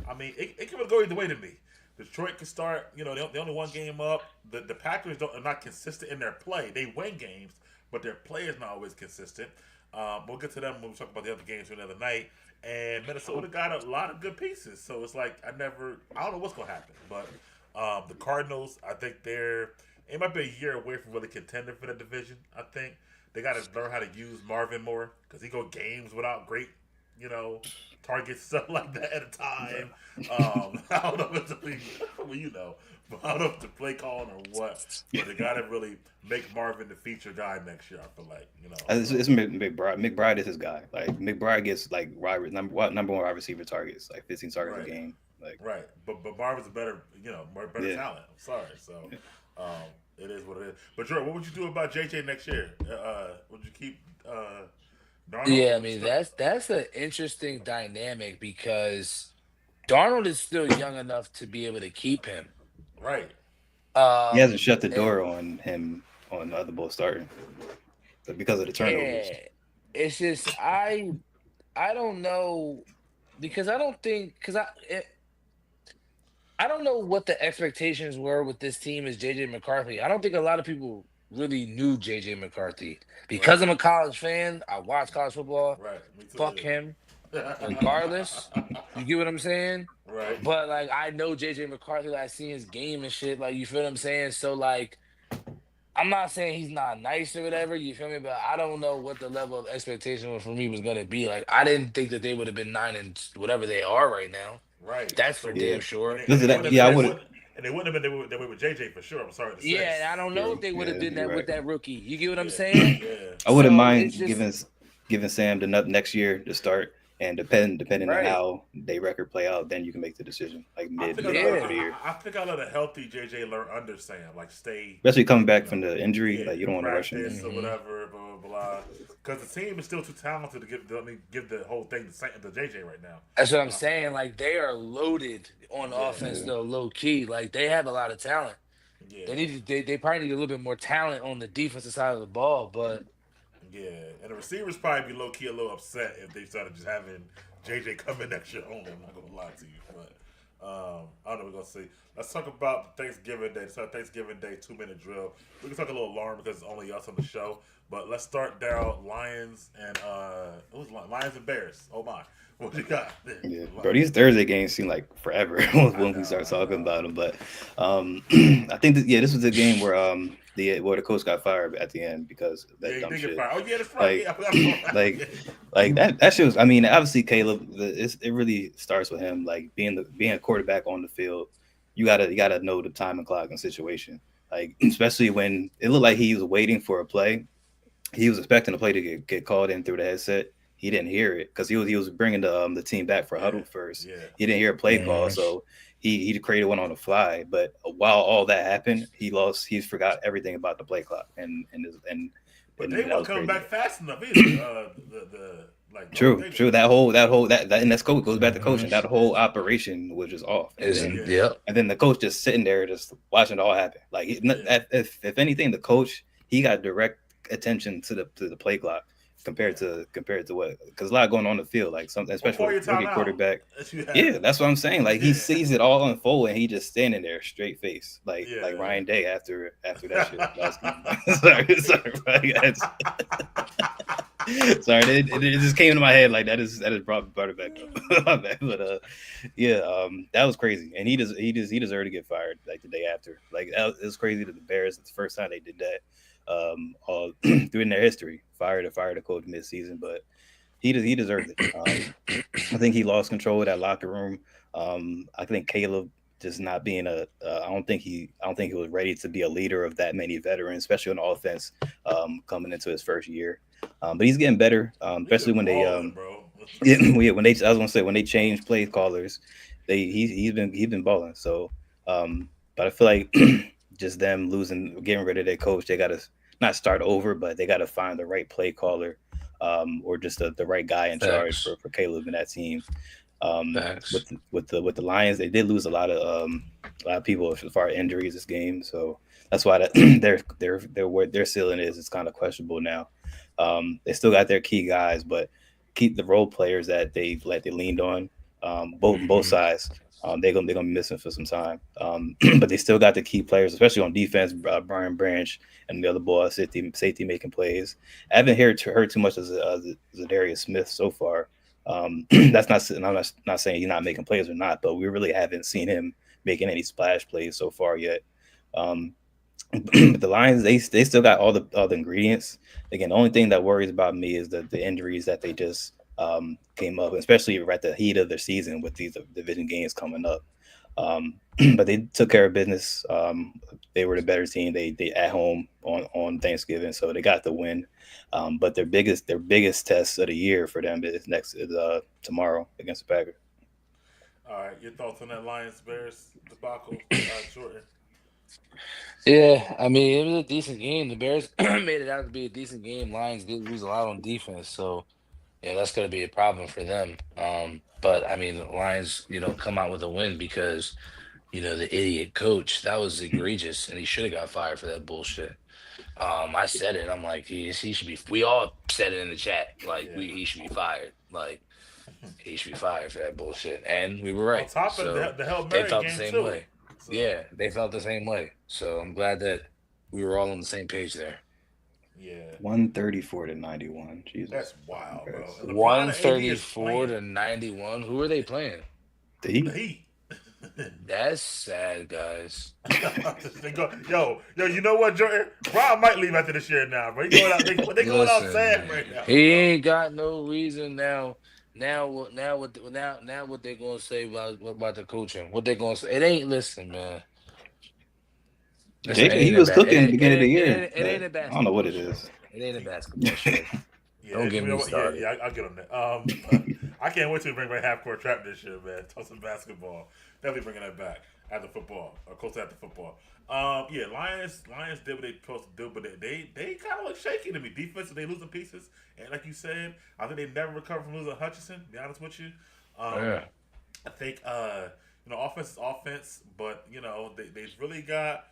I mean, it could go either way to me. Detroit could start. They only one game up. The Packers are not consistent in their play. They win games, but their play is not always consistent. We'll get to them when we talk about the other games for another night. And Minnesota got a lot of good pieces, so it's like I don't know what's going to happen. But the Cardinals, I think it might be a year away from really contending for the division. I think they got to learn how to use Marvin more because he go games without great, targets, stuff like that at a time. I don't know if it's but I don't know if the play calling or what. But they got to really make Marvin the feature guy next year. I feel like It's McBride. McBride is his guy. Like McBride gets like number one wide receiver targets, like 15 targets a game. Like but Marvin's a better talent. I'm sorry, so. It is what it is. But Jordan, what would you do about JJ next year? Would you keep Darnold? Yeah, I mean that's an interesting dynamic because Darnold is still young enough to be able to keep him. Right. He hasn't shut the door on him on the other ball starting because of the turnovers. Yeah, it's just I don't know because I don't think I don't know what the expectations were with this team as JJ McCarthy. I don't think a lot of people really knew JJ McCarthy. Because Right. I'm a college fan, I watch college football. Right. Me too. Fuck him, regardless. You get what I'm saying? Right. But like I know JJ McCarthy, like I see his game and shit. Like you feel what I'm saying? So like I'm not saying he's not nice or whatever, you feel me? But I don't know what the level of expectation for me was gonna be. Like I didn't think that they would have been 9 and whatever they are right now. Right. That's for So Yeah. damn sure. and Listen, they wouldn't yeah, I have would. and they wouldn't have been they were with JJ for sure. I'm sorry to say. Yeah, and I don't know if True. they would have Yeah, did you're that with right. that rookie. You get what I'm Yeah. saying? Yeah. I wouldn't So it's mind just giving Sam the next year to start, and depending on right. how they record play out, then you can make the decision like I think I, midway through Yeah. the year. I, I think I let a healthy JJ learn under Sam, like stay, Especially coming you back know, from the injury, yeah, like you don't want to rush him. practice or Hmm. whatever, blah blah blah. Because the team is still too talented to give the whole thing to JJ right now. That's what I'm Uh, saying. Like they are loaded on yeah, offense Yeah. though, low key. Like they have a lot of talent. yeah, They probably need a little bit more talent on the defensive side of the ball, but yeah. And the receivers probably be low key a little upset if they started just having JJ come in next year only. I'm not gonna lie to you, but I don't know. We're gonna see. Let's talk about Thanksgiving Day. So Thanksgiving Day 2 minute drill. We can talk a little longer because it's only us on the show. But let's start down Lions and it was Lions and Bears. Oh my, what you got? Yeah, bro, these Thursday games seem like forever when we start I talking know. about them. But I think that, yeah, this was the game where the coach got fired at the end because of Yeah, that he dumb did get shit. fired. Oh yeah, that's right. Like, Yeah, I forgot about like, like that shit was. I mean, obviously Caleb, it really starts with him like being a quarterback on the field. You gotta know the time and clock and situation. Like especially when it looked like he was waiting for a play, he was expecting the play to get called in through the headset. He didn't hear it because he was bringing the team back for yeah, huddle first. yeah, He didn't hear a play call, Mhm. so he created one on the fly. But while all that happened, he forgot everything about the play clock, but they and that weren't was coming crazy. back fast enough either. The like the whole True, thing. true. That and that's coach goes back to coaching. Mhm. That whole operation was just off, Isn't Yeah, yep. and then the coach just sitting there just watching it all happen. Like yeah. if anything, the coach he got direct attention to the play clock compared Yeah. to what because a lot going on the field, like something Or especially call with your a rookie timeout quarterback. that you Yeah, had. that's what I'm saying. Like he Yeah. sees it all unfold and he just standing there straight face, like Yeah. Ryan Day after that shit last game. Sorry, sorry. It just came into my head like that is brought it back up. My bad. But yeah, that was crazy, and he deserved to get fired like the day after. Like it was crazy that the Bears. It's the first time they did that all through in their history. Fired a coach mid-season, but he deserved it. I think he lost control of that locker room. I think Caleb just not being I don't think he was ready to be a leader of that many veterans, especially on offense, coming into his first year. But he's getting better, He especially been when they balling, bro. yeah, when they I was gonna say when they change play callers, he's been balling. So, but I feel like just them getting rid of their coach, they gotta not start over, but they gotta find the right play caller, or just the right guy in charge Facts. for Caleb and that team. With Facts. the Lions, they did lose a lot of people as far as injuries this game, so that's why their ceiling is kind of questionable now. They still got their key guys, but keep the role players that they leaned on, both Hmm. sides. They're gonna be missing for some time, but they still got the key players, especially on defense. Brian Branch and the other boy safety making plays. I haven't heard too much of Zadarius Smith so far. That's not. I'm not saying he's not making plays or not, but we really haven't seen him making any splash plays so far yet. Um, but the Lions, they still got all the ingredients. Again, the only thing that worries about me is the injuries that they just came up, especially right at the heat of their season with these division games coming up. Um, but they took care of business. They were the better team. They at home on Thanksgiving, so they got the win. But their biggest test of the year for them is tomorrow against the Packers. All right, your thoughts on that Lions Bears debacle, Jordan? Yeah, I mean it was a decent game. The Bears made it out to be a decent game. Lions did lose a lot on defense, so yeah, that's gonna be a problem for them. But I mean the Lions, come out with a win because the idiot coach, that was egregious, and he should have got fired for that bullshit. I said it. I'm like, he should be. We all said it in the chat. Like, Yeah, he should be fired. Like, He should be fired for that bullshit. And we were On right. top of So the Hail they Mary felt the game same too. way. So Yeah, they felt the same way. So I'm glad that we were all on the same page there. yeah, 134 to 91. Jesus. that's wild, bro. Congrats. And LeBron and AD is 134 playing to 91. Who are they playing? The the Heat. Heat. That's sad, guys. They go, yo, you know what, Jordan? Bron might leave after this year now, bro. He going out, they going out Listen, sad man. right now, He bro. ain't got no reason now. Now what they gonna say about the coaching? What they gonna say? It ain't listen, man. Listen, it Jada, he ain't a was bad. cooking at the beginning of the year, It ain't but a I don't know what basketball it show. is. It ain't a basketball show. Yeah, Don't get you know me what? started. I'll get on that. I can't wait to bring back half court trap this year, man. Talk some basketball. Definitely bringing that back after football or close to after football. Yeah, Lions did what they supposed to do, but they kind of look shaky to me. Defense, they losing pieces, and like you said, I think they never recover from losing Hutchinson. To be honest with you, Yeah. I think offense is offense, but they've really got.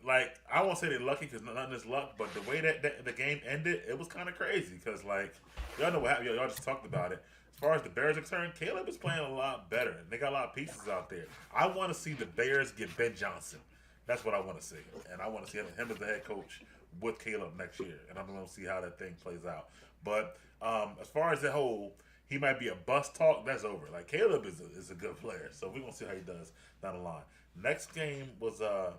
Like, I won't say they're lucky because nothing is luck, but the way that the game ended, it was kind of crazy because, like, y'all know what happened. Y'all just talked about it. As far as the Bears are concerned, Caleb is playing a lot better. They got a lot of pieces out there. I want to see the Bears get Ben Johnson. That's what I want to see. And I want to see him as the head coach with Caleb next year. And I'm going to see how that thing plays out. But as far as the whole, he might be a bust talk, that's over. Like, Caleb is a good player. So we're going to see how he does down the line. Next game was well,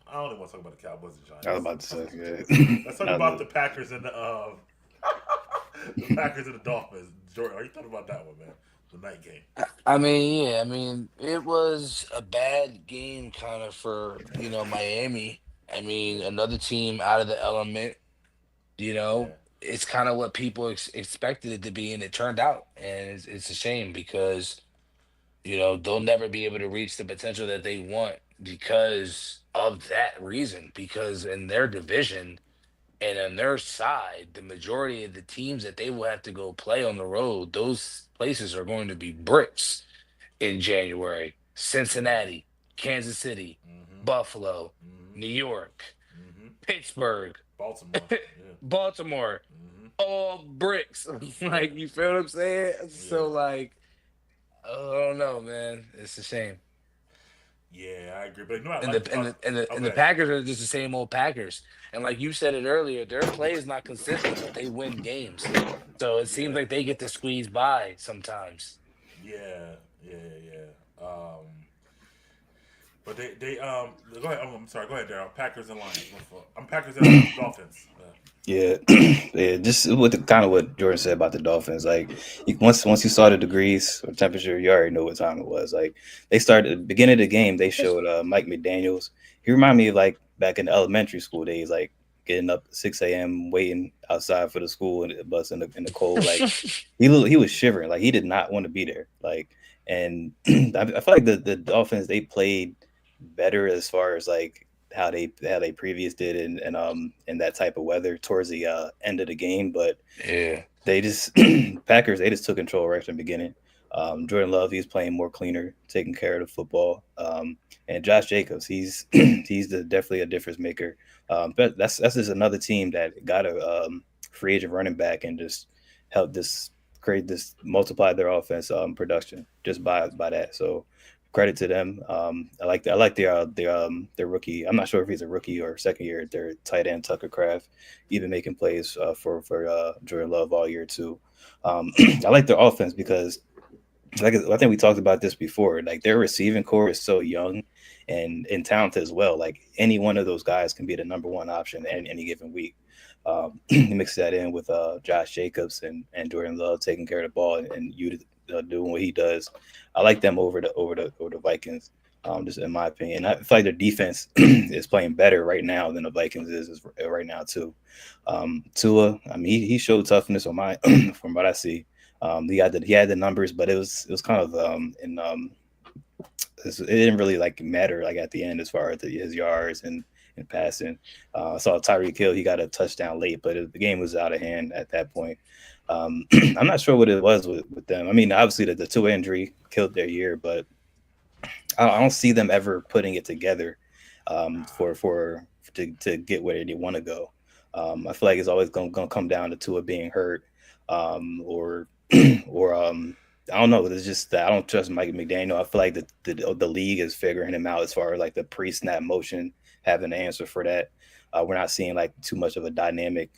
I don't even want to talk about the Cowboys and Giants. I was about to say, yeah. Let's talk about the Packers and the Packers and the Dolphins. Jordan, are you talking about that one, man? The night game. I mean, yeah, I mean, it was a bad game kind of for, Miami. I mean, another team out of the element, you Yeah. know, it's kind of what people expected it to be, and it turned out. And it's a shame because, they'll never be able to reach the potential that they want because of that reason. Because in their division, and on their side, the majority of the teams that they will have to go play on the road, those places are going to be bricks in January. Cincinnati, Kansas City, Mm-hmm. Buffalo, Mm-hmm. New York, Mm-hmm. Pittsburgh, Baltimore. Yeah. Baltimore, Mm-hmm. all bricks. Like, you feel what I'm saying? Yeah. So, like, I don't know, man. It's a shame. Yeah, I agree. But no, I And like. the and the and the, and the Okay. Packers are just the same old Packers. And like you said it earlier, their play is not consistent, but they win games. So it seems Yeah. like they get to squeeze by sometimes. Yeah. Yeah. Yeah. But they go ahead. I'm sorry. Go ahead, Daryl. Packers and Lions. I'm Packers and Dolphins. Yeah, yeah. Just with the kind of what Jordan said about the Dolphins, like once you saw the degrees or temperature, you already know what time it was. Like they started at the beginning of the game, they showed Mike McDaniel's. He reminded me of like back in the elementary school days, like getting up at 6 a.m. waiting outside for the school and the bus in the cold. Like he was shivering, like he did not want to be there. Like, and I feel like the Dolphins, they played better as far as like how they previous did in that type of weather towards the end of the game, but Yeah. they just Packers, they just took control right from the beginning. Jordan Love, he's playing more cleaner, taking care of the football. And Josh Jacobs, he's definitely a difference maker. But that's just another team that got a free agent running back and just helped this create this multiply their offense production just by that. So credit to them. I like their rookie. I'm not sure if he's a rookie or second year. Their tight end Tucker Craft, even making plays for Jordan Love all year too. I like their offense because like I think we talked about this before. Like their receiving core is so young and talented as well. Like any one of those guys can be the number one option any given week. He mixed that in with Josh Jacobs and Jordan Love taking care of the ball and you doing what he does. I like them over the Vikings. Just in my opinion, I feel like their defense is playing better right now than the Vikings is right now too. Tua, I mean, he showed toughness on my from what I see. He had the numbers, but it was kind of it didn't really like matter like at the end as far as his yards and passing. I saw Tyreek Hill, he got a touchdown late, but the game was out of hand at that point. I'm not sure what it was with them. I mean, obviously the Tua injury killed their year, but I don't see them ever putting it together to get where they want to go. I feel like it's always going to come down to Tua being hurt or I don't know. It's just that I don't trust Mike McDaniel. I feel like the league is figuring him out as far as like the pre-snap motion, having the answer for that. We're not seeing like too much of a dynamic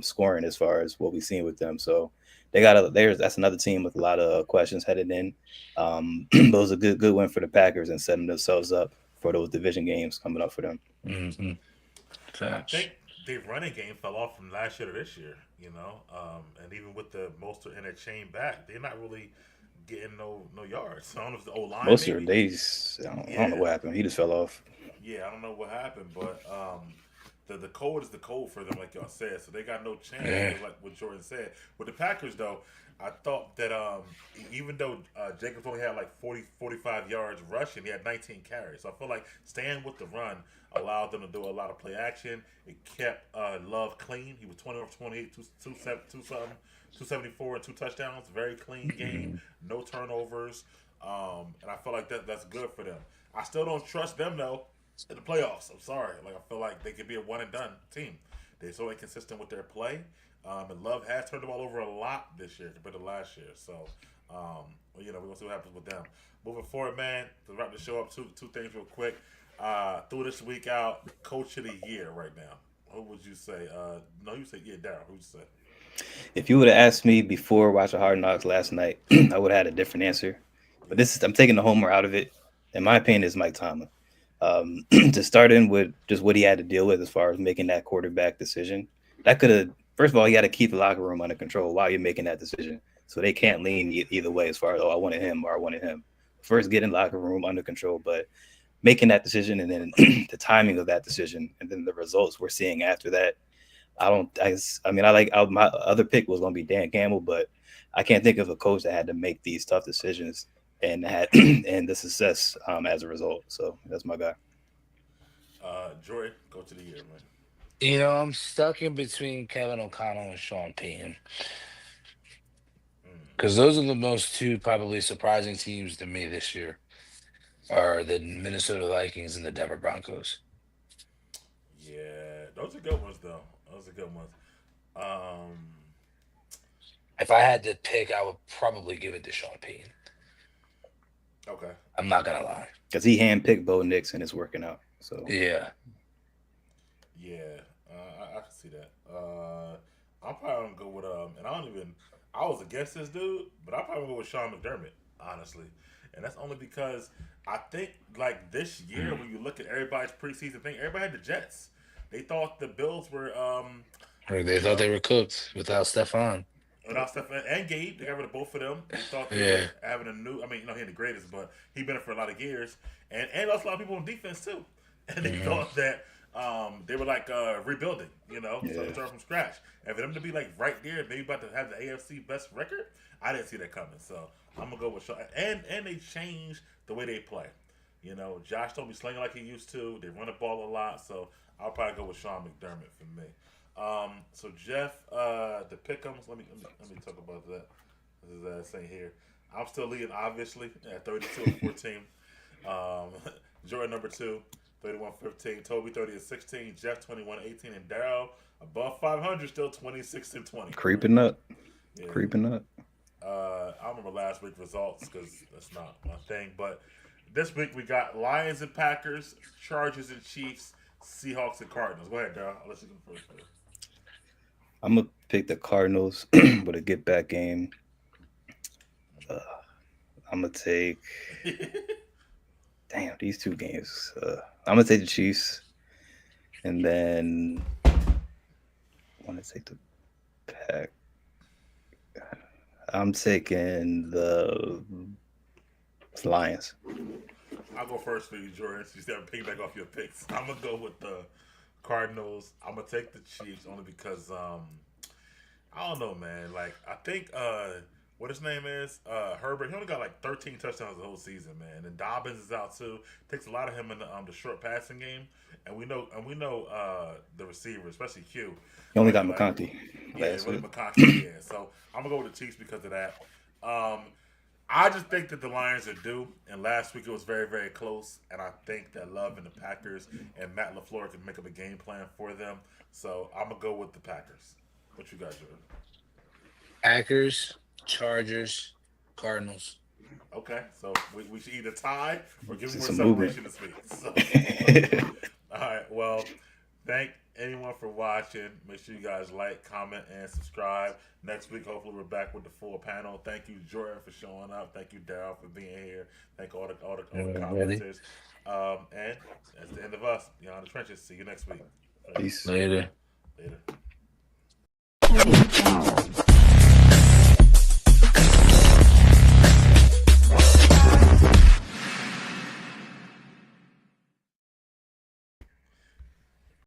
scoring as far as what we've seen with them. So that's another team with a lot of questions headed in. But it was a good win for the Packers and setting themselves up for those division games coming up for them. Mm-hmm. I think their running game fell off from last year to this year, and even with the Mostert and their chain back, they're not really getting no yards. So I don't know if it's the O-line. Mostert, I don't know what happened. He just fell off. Yeah, I don't know what happened, but the code is the code for them, like y'all said. So they got no chance, like what Jordan said. With the Packers, though, I thought that even though Jacobs only had like 45 yards rushing, he had 19 carries. So I feel like staying with the run allowed them to do a lot of play action. It kept Love clean. He was 20 off 28, 274 and 2 touchdowns. Very clean game. No turnovers. And I feel like that's good for them. I still don't trust them, though, in the playoffs. I'm sorry. Like, I feel like they could be a one-and-done team. They're so inconsistent with their play. And Love has turned the ball over a lot this year compared to last year. So, we're going to see what happens with them. Moving forward, man, to wrap the show up, two things real quick. Through this week out, Coach of the Year right now. Who would you say? No, you say, Daryl. Who would you say? If you would have asked me before watching Hard Knocks last night, I would have had a different answer. But I'm taking the homer out of it. In my opinion, is Mike Tomlin. To start in with just what he had to deal with as far as making that quarterback decision. That could have, first of all, you got to keep the locker room under control while you're making that decision. So they can't lean either way as far as, I wanted him or I wanted him. First, getting locker room under control, but making that decision and then the timing of that decision and then the results we're seeing after that. My other pick was going to be Dan Campbell, but I can't think of a coach that had to make these tough decisions and had and the success as a result. So that's my guy. Jordan, Coach of the Year, man. I'm stuck in between Kevin O'Connell and Sean Payton. Because those are the most two probably surprising teams to me this year are the Minnesota Vikings and the Denver Broncos. Yeah, those are good ones, though. Those are good ones. If I had to pick, I would probably give it to Sean Payton. Okay. I'm not going to lie. Because he handpicked Bo Nix and it's working out. So yeah. Yeah, I can see that. I'm probably going to go with, and I was against this dude, but I'm probably going to go with Sean McDermott, honestly. And that's only because I think, like, this year, when you look at everybody's preseason thing, everybody had the Jets. They thought the Bills were... they thought they were cooked without Stephon. Without Stephon and Gabe. They got rid of both of them. They thought they were having a new... he ain't the greatest, but he been it for a lot of years. And lost a lot of people on defense, too. And they thought that they were, like, rebuilding, so they started from scratch. And for them to be, like, right there, maybe about to have the AFC best record, I didn't see that coming. So I'm going to go with Sean. And they changed the way they play. Josh don't be slinging like he used to. They run the ball a lot. So I'll probably go with Sean McDermott for me. So Jeff, the pick'ems. Let me talk about that. This is saying here. I'm still leading, obviously, at 32-14. Jordan number 2, 31-15. Toby 30-16. Jeff 21-18, and Daryl above 500, still 26-20. Creeping up. Yeah. Creeping up. I remember last week's results because that's not my thing. But this week we got Lions and Packers, Chargers and Chiefs, Seahawks and Cardinals. Go ahead, Daryl. I'll let you go first. I'm going to pick the Cardinals with a get-back game. I'm going to take... Damn, these two games. I'm going to take the Chiefs. And then I want to take the Pack. I'm taking the Lions. I'll go first for you, Jordan. You still haven't piggyback off your picks. I'm going to go with the Cardinals. I'm going to take the Chiefs only because, I don't know, man. Like, I think, what his name is, Herbert, he only got like 13 touchdowns the whole season, man. And Dobbins is out too. Takes a lot of him in the short passing game. And we know the receiver, especially Q. He only got McConkey. Yeah, really McConkey, yeah. So I'm going to go with the Chiefs because of that. I just think that the Lions are due. And last week it was very, very close. And I think that Love and the Packers and Matt LaFleur can make up a game plan for them. So I'm going to go with the Packers. What you got, Jordan? Packers, Chargers, Cardinals. Okay, so we should either tie or give See more some celebration this week. So, all right, well, thank anyone for watching. Make sure you guys like, comment, and subscribe. Next week, hopefully, we're back with the full panel. Thank you, Jordan, for showing up. Thank you, Daryl, for being here. Thank all the commenters. And that's the end of us. Beyond the Trenches. See you next week. Peace. Later. Later.